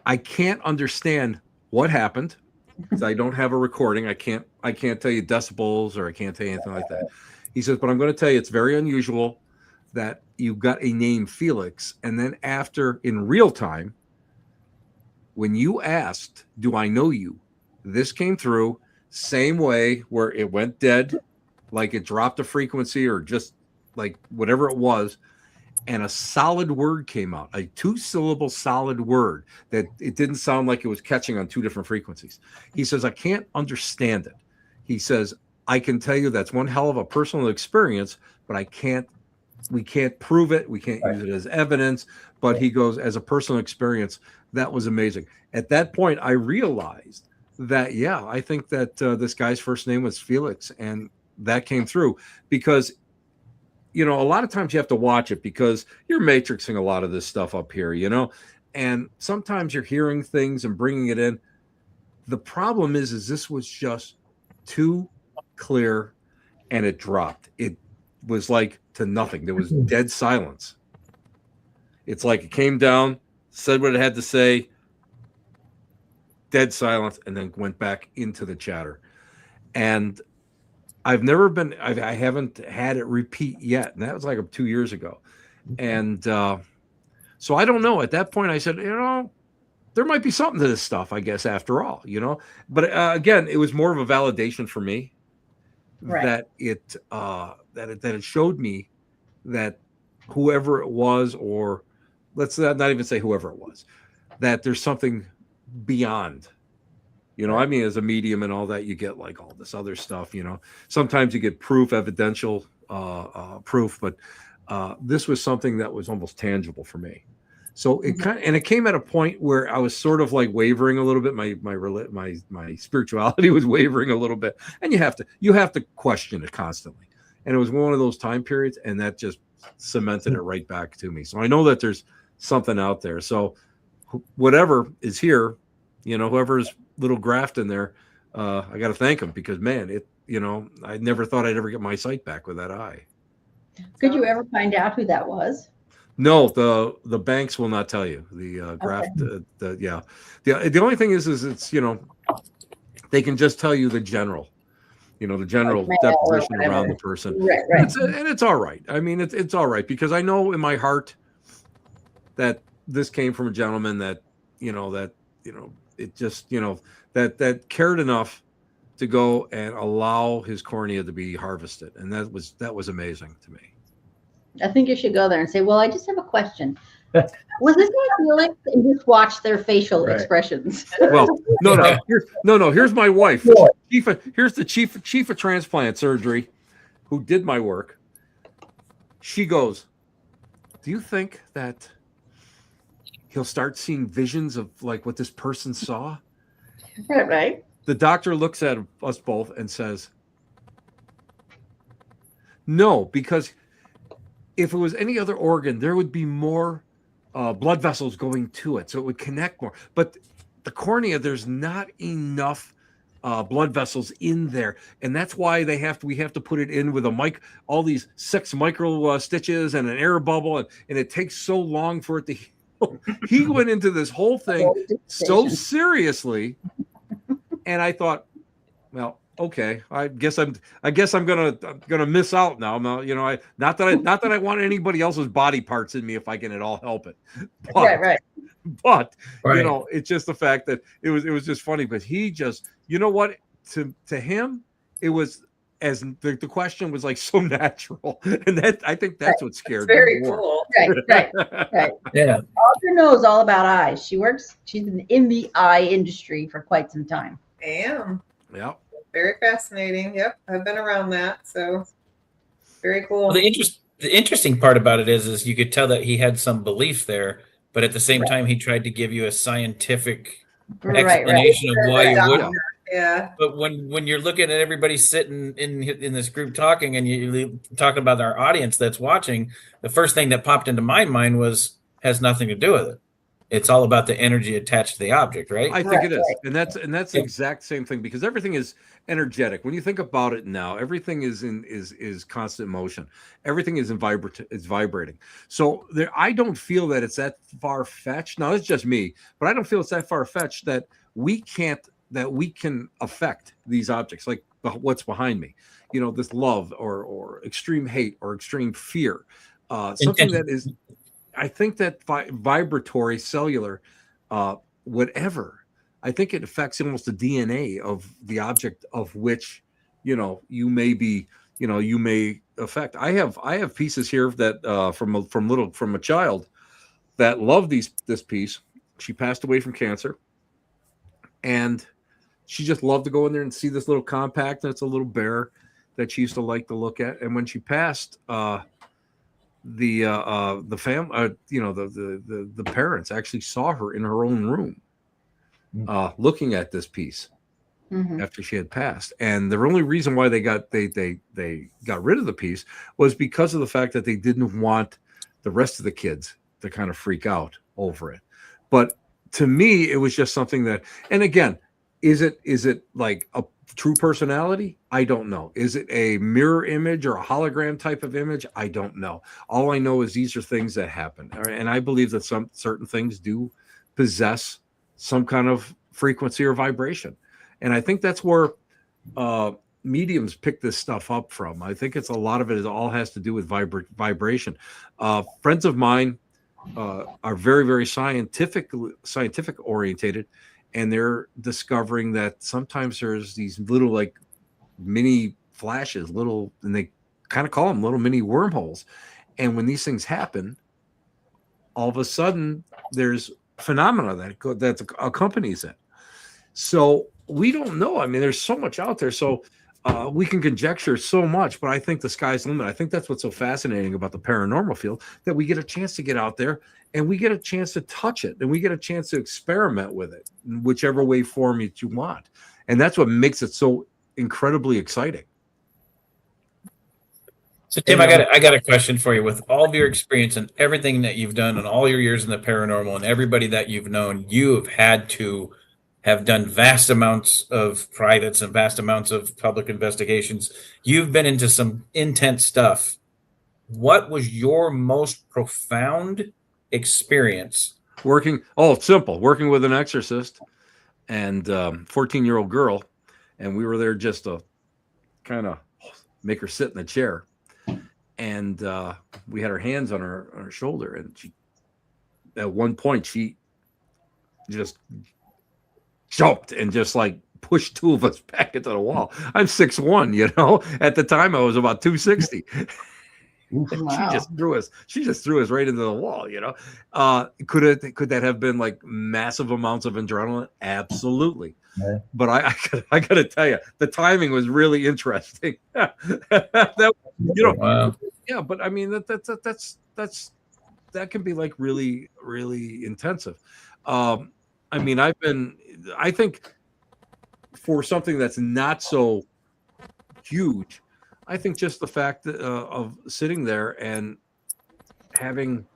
S6: I can't understand what happened because I don't have a recording. I can't tell you decibels or I can't tell you anything like that. He says, but I'm going to tell you it's very unusual that you got a name Felix. And then after, in real time, when you asked, do I know you? This came through same way where it went dead, like it dropped a frequency or just like whatever it was. And a solid word came out, a 2-syllable solid word that it didn't sound like it was catching on 2 different frequencies. He says, I can't understand it. He says, I can tell you that's one hell of a personal experience, but we can't prove it. We can't use it as evidence. But he goes, as a personal experience, that was amazing. At that point, I realized that, I think that this guy's first name was Felix. And that came through because a lot of times you have to watch it because you're matrixing a lot of this stuff up here, and sometimes you're hearing things and bringing it in. The problem is this was just too clear, and it dropped. It was like to nothing. There was dead silence. It's like it came down, said what it had to say, dead silence, and then went back into the chatter. And I haven't had it repeat yet. And that was like 2 years ago. And so I don't know. At that point, I said, there might be something to this stuff, I guess, after all, But again, it was more of a validation for me that it showed me that whoever it was, or let's not even say whoever it was, that there's something beyond. I mean, as a medium and all that, you get like all this other stuff, sometimes you get proof, evidential proof, but this was something that was almost tangible for me. So it came at a point where I was sort of like wavering a little bit. My spirituality was wavering a little bit, and you have to question it constantly. And it was one of those time periods, and that just cemented it right back to me. So I know that there's something out there. So whatever is here, whoever's little graft in there, I got to thank him, because man, I never thought I'd ever get my sight back with that eye.
S3: Could you ever find out who that was?
S6: No, the banks will not tell you. The graft, the only thing is it's they can just tell you the general, the general deposition around the person,
S3: right.
S6: And it's all right. I mean, it's all right, because I know in my heart that this came from a gentleman that it just that cared enough to go and allow his cornea to be harvested, and that was amazing to me.
S3: I think you should go there and say, well, I just have a question. Was this my feeling? And just watch their facial expressions.
S6: Well, no. Here's my wife. Here's the chief of transplant surgery, who did my work. She goes, "Do you think that he'll start seeing visions of like what this person saw?"
S3: Right.
S6: The doctor looks at us both and says, "No, because if it was any other organ, there would be more blood vessels going to it, so it would connect more. But the cornea, there's not enough blood vessels in there, and that's why we have to put it in with all these 6 micro stitches and an air bubble, and it takes so long for it to heal." He went into this whole thing so seriously, and I thought, well, okay, I guess I'm gonna miss out now. Not that I want anybody else's body parts in me if I can at all help it. But,
S3: Right.
S6: But it's just the fact that it was just funny. But he just, what, to him, it was, as the question was like so natural, and that I think that's what scared me
S5: Very
S6: more.
S5: cool.
S3: Right.
S2: Yeah.
S3: Audra knows all about eyes. She's been in the eye industry for quite some time.
S5: I am.
S6: Yeah.
S5: Very fascinating. Yep. I've been around that. So very cool.
S2: Well, the interesting part about it is you could tell that he had some belief there, but at the same time, he tried to give you a scientific explanation of why you wouldn't.
S5: Yeah.
S2: But when you're looking at everybody sitting in this group talking, and you're talking about our audience that's watching, the first thing that popped into my mind has nothing to do with it. It's all about the energy attached to the object, right?
S6: I think it is. And that's the exact same thing, because everything is energetic. When you think about it now, everything is constant motion. Everything is vibrating. So I don't feel that it's that far-fetched. Now, it's just me, but I don't feel it's that far-fetched that we can affect these objects, like what's behind me. This love or extreme hate or extreme fear. Something that is, I think that vibratory, cellular, whatever, I think it affects almost the DNA of the object of which, you may affect. I have pieces here that from a child that loved this piece. She passed away from cancer, and she just loved to go in there and see this little compact. That's a little bear that she used to like to look at. And when she passed, the family, the parents actually saw her in her own room, looking at this piece. after she had passed. And the only reason why they got rid of the piece was because of the fact that they didn't want the rest of the kids to kind of freak out over it. But to me, it was just something that, and again, is it like a true personality? I don't know. Is it a mirror image or a hologram type of image? I don't know. All I know is these are things that happen. And I believe that some certain things do possess some kind of frequency or vibration. And I think that's where mediums pick this stuff up from. I think it's a lot of it all has to do with vibration. Friends of mine are very, very scientific orientated, and they're discovering that sometimes there's these little like mini flashes, and they kind of call them little mini wormholes. And when these things happen, all of a sudden there's phenomena that accompanies it. So we don't know. I mean, there's so much out there. So we can conjecture so much, but I think the sky's the limit. I think that's what's so fascinating about the paranormal field, that we get a chance to get out there and we get a chance to touch it and we get a chance to experiment with it in whichever way form you want. And that's what makes it so incredibly exciting.
S2: So Tim, I got a question for you. With all of your experience and everything that you've done and all your years in the paranormal and everybody that you've known, you have had to have done vast amounts of privates and vast amounts of public investigations. You've been into some intense stuff. What was your most profound experience? Simple. Working with an exorcist and 14-year-old girl. And we were there just to kind of make her sit in the chair. And we had her hands on her shoulder. And she, at one point, she just jumped and just like pushed two of us back into the wall. I'm 6'1", you know. At the time, I was about 260. Wow. She just threw us right into the wall, you know. Could that have been like massive amounts of adrenaline? Absolutely. Yeah. But I got to tell you, the timing was really interesting. Wow. Yeah, but I mean that can be like really, really intensive. I mean, I think for something that's not so huge, I think just the fact that, of sitting there and having,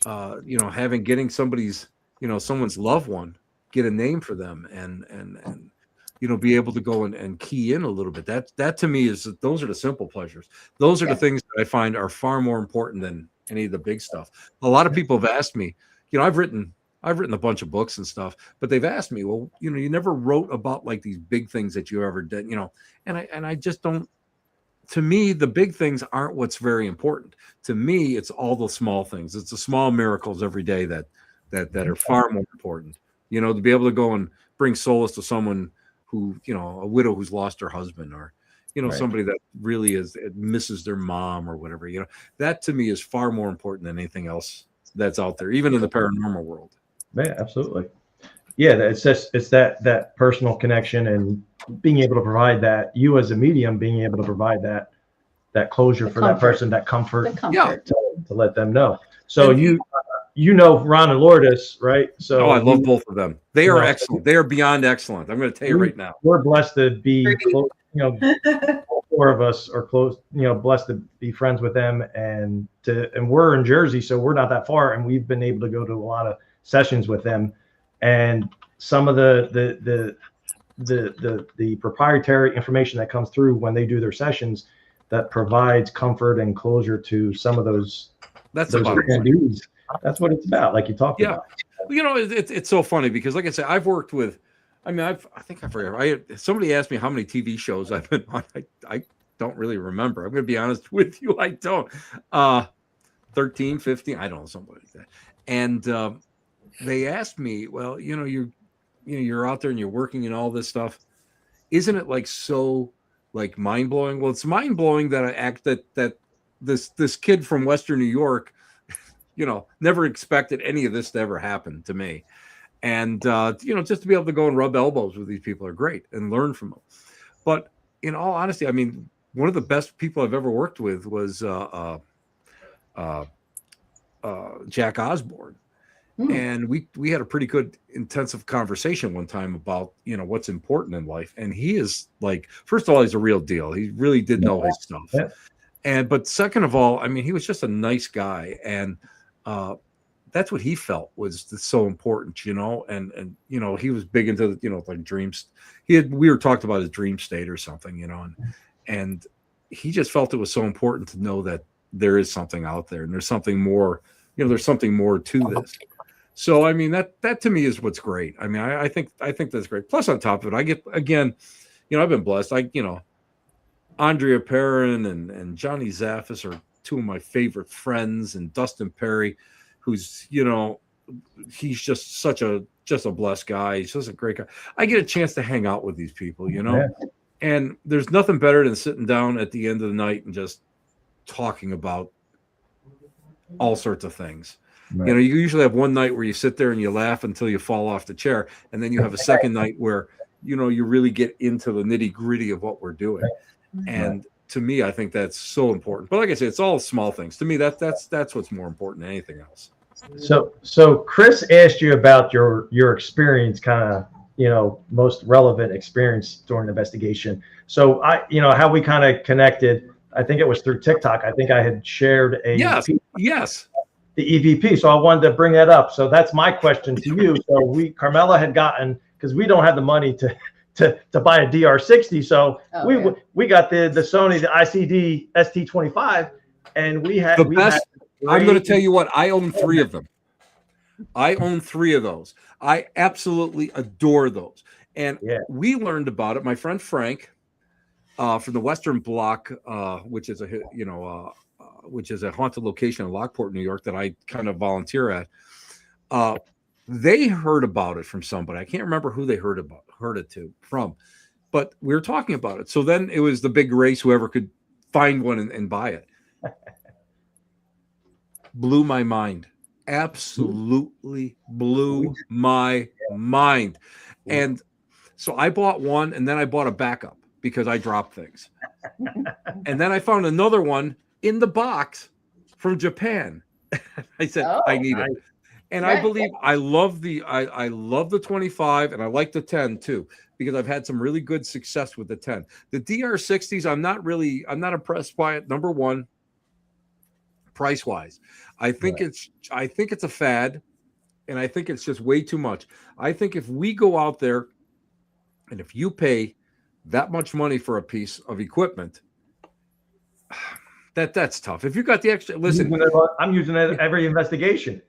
S2: getting someone's loved one, get a name for them and be able to go and key in a little bit. That to me those are the simple pleasures. Those are the things that I find are far more important than any of the big stuff. A lot of people have asked me, I've written a bunch of books and stuff, but they've asked me, well, you never wrote about like these big things that you ever did, and I just don't. To me, the big things aren't what's very important. To me, it's all the small things. It's the small miracles every day that are far more important. To be able to go and bring solace to someone who, a widow who's lost her husband, or right. Somebody that really misses their mom or whatever. That to me is far more important than anything else that's out there, even in the paranormal world.
S4: Yeah, absolutely. Yeah, it's that personal connection and being able to provide that, you as a medium being able to provide that closure for that person, that comfort. To let them know. So Ron and Lourdes, right? So
S6: I love both of them. They are excellent. They are beyond excellent. I'm going to tell you right now.
S4: We're blessed to be close, all four of us are close, blessed to be friends with them, and we're in Jersey, so we're not that far, and we've been able to go to a lot of sessions with them, and some of the proprietary information that comes through when they do their sessions that provides comfort and closure to some of those. That's what it's about, like you talked about.
S6: It's so funny because, like I said, I've worked with. I mean, somebody asked me how many TV shows I've been on. I don't really remember. I'm going to be honest with you. I don't. 13, 15, I don't know, something like that. And they asked me, well, you're out there and you're working and all this stuff. Isn't it like so like mind blowing? Well, it's mind blowing that this kid from Western New York, never expected any of this to ever happen to me. And, just to be able to go and rub elbows with these people are great and learn from them. But in all honesty, I mean, one of the best people I've ever worked with was Jack Osborne. And we had a pretty good intensive conversation one time about, what's important in life. And he is like, first of all, he's a real deal. He really did know his stuff. Yeah. But second of all, I mean, he was just a nice guy. And that's what he felt was so important, and he was big into, like dreams. We were talked about his dream state or something, and he just felt it was so important to know that there is something out there and there's something more, there's something more to this. So, I mean, that to me is what's great. I mean, I think that's great. Plus, on top of it, I get, again, I've been blessed. Andrea Perrin and Johnny Zaffis are two of my favorite friends, and Dustin Perry, who's, he's just just a blessed guy. He's just a great guy. I get a chance to hang out with these people, and there's nothing better than sitting down at the end of the night and just talking about all sorts of things. Right. You usually have one night where you sit there and you laugh until you fall off the chair. And then you have a second night where, you really get into the nitty gritty of what we're doing. And to me, I think that's so important. But like I said, it's all small things. To me, that's what's more important than anything else.
S4: So Chris asked you about your experience, kind of, most relevant experience during the investigation. So how we kind of connected, I think it was through TikTok. I think I had shared
S6: Yes.
S4: The EVP. So I wanted to bring that up. So that's my question to you. So Carmela had gotten, because we don't have the money to buy a DR60. So we got the Sony, the ICD ST25, and we had
S6: the best. I'm going to tell you what, I own 3 of them. I own 3 of those. I absolutely adore those. And we learned about it. My friend Frank from the Western Block, which is a haunted location in Lockport, New York, that I kind of volunteer at. They heard about it from somebody. I can't remember who they heard it from, but we were talking about it. So then it was the big race, whoever could find one and buy it. Blew my mind. Absolutely blew my mind. And so I bought one, and then I bought a backup because I dropped things. And then I found another one in the box from Japan. I said, I need it. And I believe I love the 25, and I like the 10 too, because I've had some really good success with the 10. The DR60s, I'm not impressed by it. Number one, price wise. I think it's a fad, and I think it's just way too much. I think if we go out there and if you pay that much money for a piece of equipment, that's tough. If you got the extra, listen,
S4: I'm using it every investigation.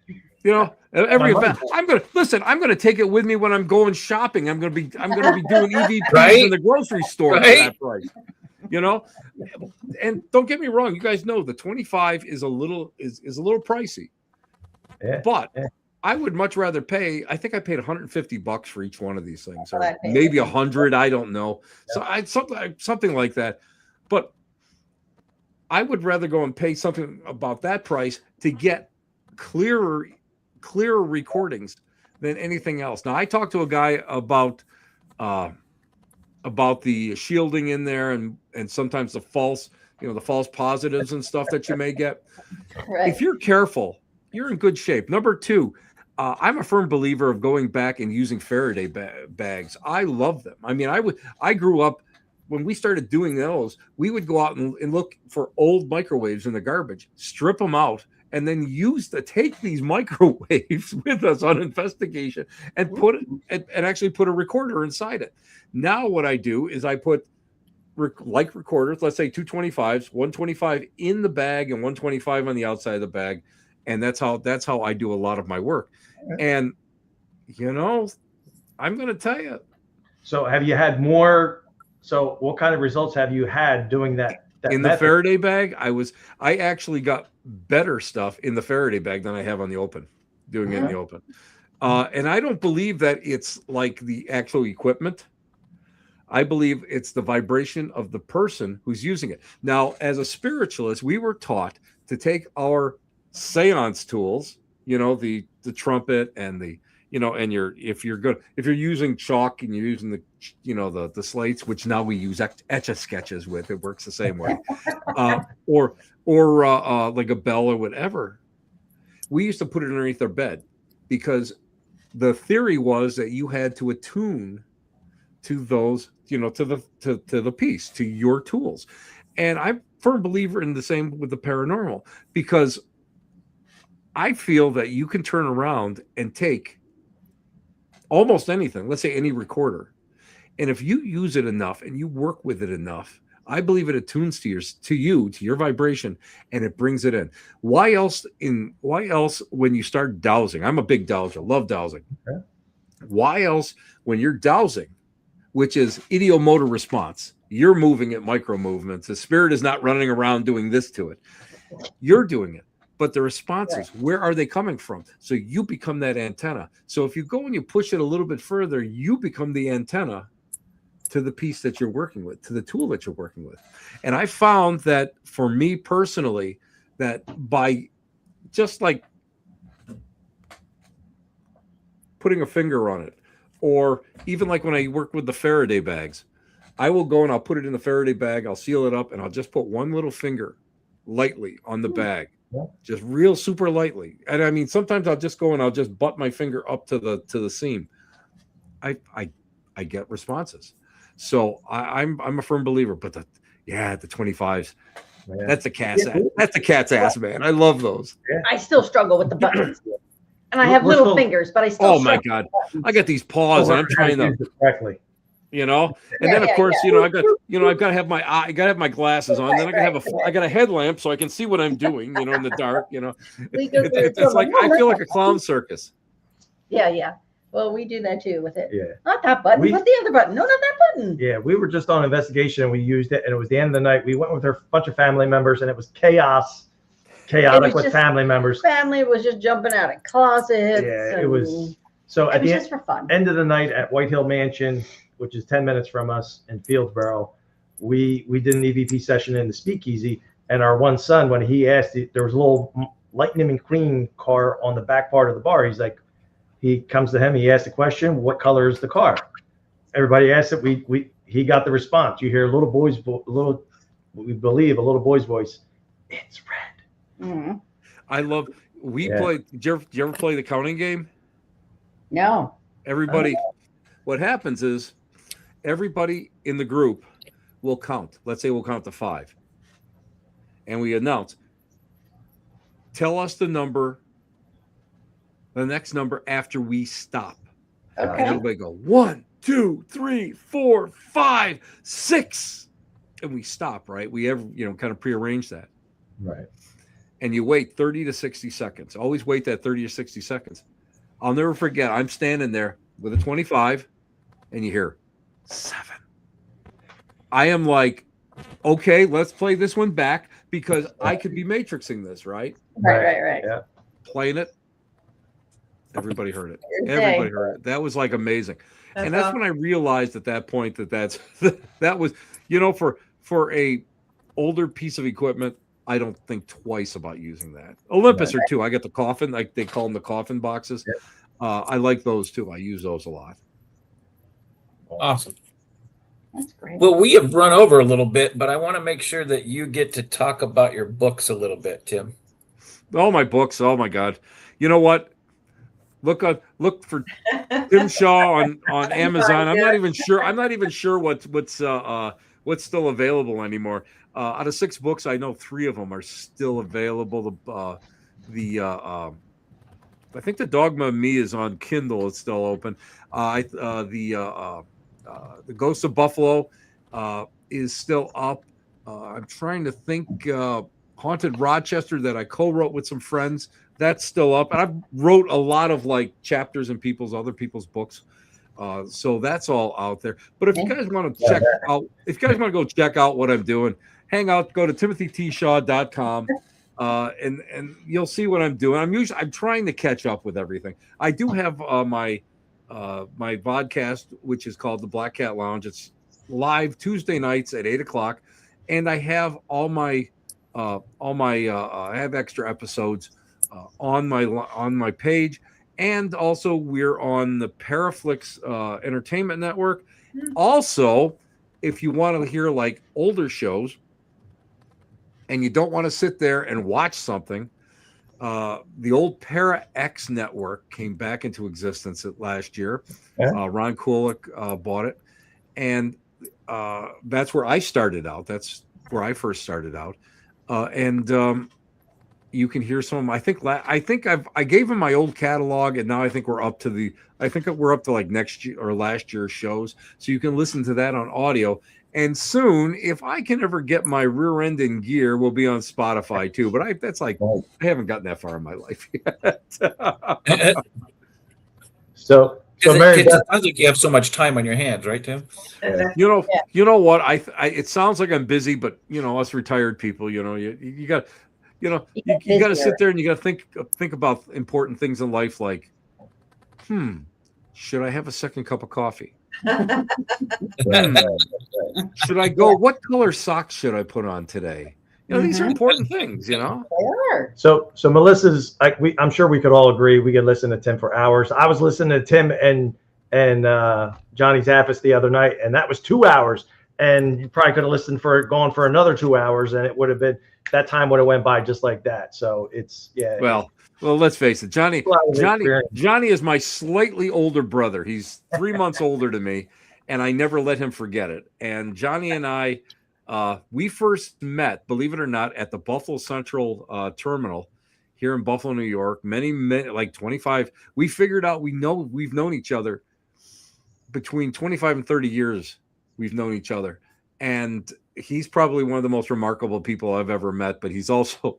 S6: Every event. I'm gonna take it with me when I'm going shopping. I'm gonna be doing EVPs in the grocery store for that price. And don't get me wrong, you guys know the 25 is a little pricey. But I would much rather pay. I think I paid $150 for each one of these things, or maybe $100. I don't know. So something like that. But I would rather go and pay something about that price to get clearer recordings than anything else. Now, I talked to a guy about the shielding in there and sometimes the false positives and stuff that you may get. Right. If you're careful, you're in good shape. Number 2, I'm a firm believer of going back and using Faraday bags. I love them. I mean, I grew up when we started doing those, we would go out and look for old microwaves in the garbage, strip them out, and then take these microwaves with us on investigation and actually put a recorder inside it. Now what I do is I put recorders, let's say 225s, 125 in the bag and 125 on the outside of the bag. And that's how I do a lot of my work. And, I'm going to tell you.
S4: So have you had more? So what kind of results have you had doing that
S6: in the Faraday bag? I actually got better stuff in the Faraday bag than I have on the open, doing it in the open. And I don't believe that it's like the actual equipment. I believe it's the vibration of the person who's using it. Now, as a spiritualist, we were taught to take our seance tools, the trumpet and the, and if you're using chalk and you're using the slates, which now we use Etch-a-Sketches with, it works the same way, or like a bell or whatever. We used to put it underneath our bed because the theory was that you had to attune to those, to the piece, to your tools. And I'm a firm believer in the same with the paranormal, because I feel that you can turn around and take almost anything, let's say any recorder, and if you use it enough and you work with it enough, I believe it attunes to your vibration, and it brings it in. Why else when you start dowsing? I'm a big dowser, love dowsing.
S4: Okay.
S6: Why else when you're dowsing, which is ideomotor response, you're moving at micro movements. The spirit is not running around doing this to it. You're doing it. But the responses, where are they coming from? So you become that antenna. So if you go and you push it a little bit further, you become the antenna to the piece that you're working with, to the tool that you're working with. And I found that for me personally, that by just like putting a finger on it, or even like when I work with the Faraday bags, I will go and I'll put it in the Faraday bag, I'll seal it up, and I'll just put one little finger lightly on the bag.
S4: Yeah.
S6: Just real super lightly. And I mean, sometimes I'll just go and I'll just butt my finger up to the seam. I get responses. So I'm a firm believer. But the 25s,
S4: Yeah.
S6: that's a cat's ass. That's a cat's ass, man. I love those.
S3: I still struggle with the buttons. And I have
S4: We're
S3: little
S4: still-
S3: fingers, but I still
S6: Oh my
S3: struggle
S6: God.
S3: with buttons.
S6: I got these paws and I'm trying to,
S4: use it correctly.
S6: and then of
S3: Yeah,
S6: course,
S3: yeah.
S6: I've got to have my I got to have my glasses on. Then I got a headlamp so I can see what I'm doing, in the dark,
S3: We go
S6: It's
S3: through
S6: it's like, I feel like a clown circus.
S3: Yeah. Well, we do that too with it.
S4: Yeah.
S3: Not that button, but the other button. No, not that button.
S4: Yeah, we were just on investigation and we used it, and it was the end of the night. We went with a bunch of family members, and it was chaotic with
S3: just-
S4: family members.
S3: Family was just jumping out of closets.
S4: Yeah, it
S3: and
S4: was. So
S3: It
S4: at
S3: was
S4: the
S3: just for fun.
S4: end of the night at White Hill Mansion, which is 10 minutes from us in Fieldsboro, we did an EVP session in the speakeasy, and our one son, when he asked, there was a little Lightning McQueen car on the back part of the bar. He's like, he comes to him, he asked the question, what color is the car? Everybody asked it. He got the response. You hear a little boy's we believe a little boy's voice. It's red.
S3: Mhm.
S6: I love. Played. Did you ever play the counting game?
S3: No.
S6: Everybody. What happens is everybody in the group will count. Let's say we'll count to 5, and we announce. Tell us the next number after we stop. And
S3: Okay.
S6: everybody go 1, 2, 3, 4, 5, 6, and we stop. Right? We kind of prearrange that.
S4: Right.
S6: And you wait 30 to 60 seconds. Always wait that 30 to 60 seconds. I'll never forget. I'm standing there with a 25, and you hear 7. I am like, okay, let's play this one back, because I could be matrixing this, right?
S3: Right.
S4: Yeah.
S6: Playing it. Everybody heard it.
S3: Weird
S6: Everybody
S3: day.
S6: heard it. That was like amazing. And
S5: That's
S6: that's when I realized at that point that was, for a older piece of equipment, I don't think twice about using that. Olympus are too. I got the coffin, like they call them the coffin boxes.
S4: Yeah.
S6: I like those too. I use those a lot.
S2: Awesome.
S3: That's great.
S2: Well, we have run over a little bit, but I want to make sure that you get to talk about your books a little bit, Tim.
S6: Oh, my books. Oh my God. You know what? Look for Tim Shaw on Amazon. I'm not even sure what's still available anymore. Out of 6 books, I know 3 of them are still available. I think the Dogma of Me is on Kindle. It's still open. The Ghost of Buffalo is still up. I'm trying to think. Haunted Rochester that I co-wrote with some friends, that's still up. And I've wrote a lot of like chapters in other people's books. So that's all out there. But if you guys want to check out, go check out what I'm doing, go to timothytshaw.com. And you'll see what I'm doing. I'm trying to catch up with everything. I do have my podcast, which is called the Black Cat Lounge. It's live Tuesday nights at 8:00, and I have I have extra episodes on my page, and also we're on the Paraflix Entertainment Network. Also, if you want to hear like older shows, and you don't want to sit there and watch something, The old Para X network came back into existence last year.
S4: Yeah.
S6: Ron Kulik bought it, and that's where I started out. That's where I first started out, and you can hear some of them. I think I gave him my old catalog, and now I think we're up to like next year or last year's shows, so you can listen to that on audio. And soon, if I can ever get my rear end in gear, we'll be on Spotify too. But I haven't gotten that far in my life yet.
S4: So Mary
S2: It
S4: Beth,
S2: sounds like you have so much time on your hands, right, Tim?
S6: You know what? It sounds like I'm busy, but us retired people, you got, you got to sit there and you got to think about important things in life, like, should I have a second cup of coffee? Should I go? What color socks should I put on today? These are important things.
S3: They are.
S4: so Melissa's I'm sure we could all agree we could listen to Tim for hours. I was listening to Tim and Johnny Zappis the other night, and that was 2 hours. And you probably could have gone for another 2 hours, and it would have been, that time would have went by just like that. So it's
S6: Well, let's face it, Johnny is my slightly older brother. He's 3 months older than me, and I never let him forget it. And Johnny and I, we first met, believe it or not, at the Buffalo Central terminal here in Buffalo, New York. Many, like 25. We figured out we've known each other between 25 and 30 years. We've known each other, and he's probably one of the most remarkable people I've ever met. But he's also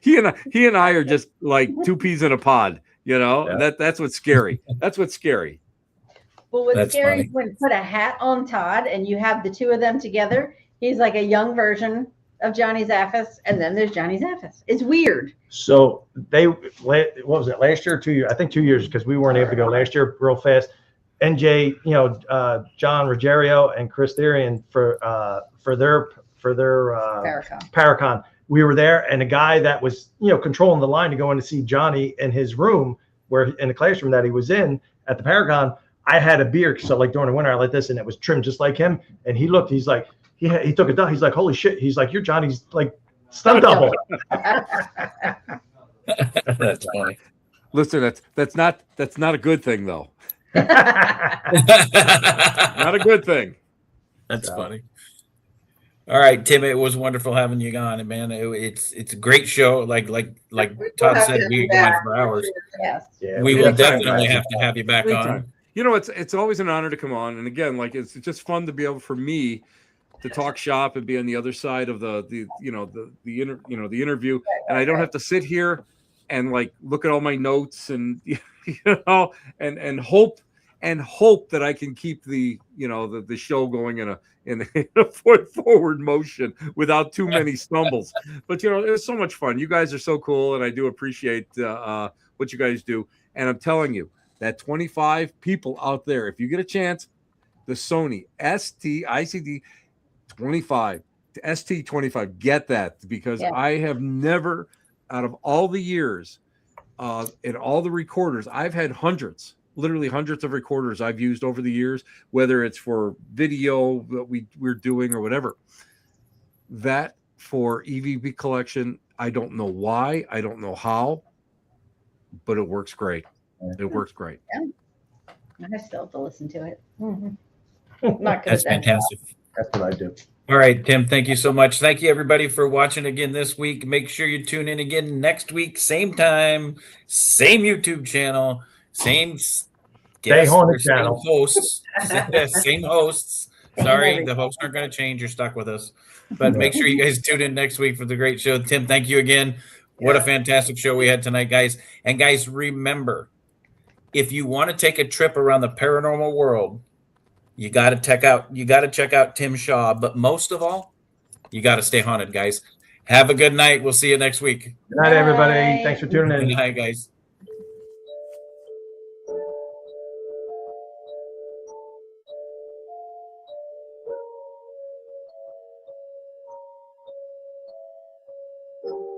S6: he and I are just like two peas in a pod.
S4: Yeah.
S6: That's what's scary. That's what's scary.
S3: Well, what's
S2: That's
S3: scary
S2: funny.
S3: is when you put a hat on Todd and you have the two of them together. He's like a young version of Johnny Zaffis, and then there's Johnny Zaffis. It's weird.
S4: So what was it, last year or 2 years? I think 2 years, because we weren't able to go last year real fast. NJ, John Ruggiero and Chris Therian for their Paracon. We were there, and a guy that was controlling the line to go in to see Johnny in his room, in the classroom that he was in at the Paracon. I had a beer, so like during the winter I like this, and it was trimmed just like him. And he looked, he's like, he took a dump. He's like, holy shit. He's like, you're Johnny's like stunt double.
S2: That's funny.
S6: Listen, that's not a good thing though. Not a good thing.
S2: That's funny. All right, Tim, it was wonderful having you on, man. It's a great show. Like Todd said, we go on for hours.
S3: Yes.
S4: Yeah,
S2: We will
S6: anytime,
S2: definitely
S6: guys.
S2: have to have you back on.
S6: It's always an honor to come on, and again, like it's just fun to be able for me to talk shop and be on the other side of the interview, and I don't have to sit here and like look at all my notes and and hope that I can keep the show going in a forward motion without too many stumbles. But it was so much fun. You guys are so cool, and I do appreciate what you guys do. And I'm telling you, that 25 people out there, if you get a chance, the Sony ST-ICD 25 to ST25, get that, because I have never, out of all the years and all the recorders, I've had literally hundreds of recorders I've used over the years, whether it's for video that we're doing or whatever. That for EVP collection, I don't know why, I don't know how, but it works great. It works great.
S3: Yeah. I still have to listen to it. Mm-hmm. Not good.
S2: That's fantastic.
S4: That's what I do.
S2: All right, Tim, thank you so much. Thank you, everybody, for watching again this week. Make sure you tune in again next week, same time, same YouTube channel, same guests,
S4: Haunted
S2: same
S4: channel.
S2: hosts. Same hosts. Sorry, the hosts aren't going to change. You're stuck with us. But make sure you guys tune in next week for the great show. Tim, thank you again. What a fantastic show we had tonight, guys. And guys, remember, if you want to take a trip around the paranormal world, you got to check out Tim Shaw. But most of all, you got to stay haunted, guys. Have a good night. We'll see you next week.
S4: Good night, everybody.
S3: Bye.
S4: Thanks for tuning in.
S2: Good night, guys.
S5: Thank you.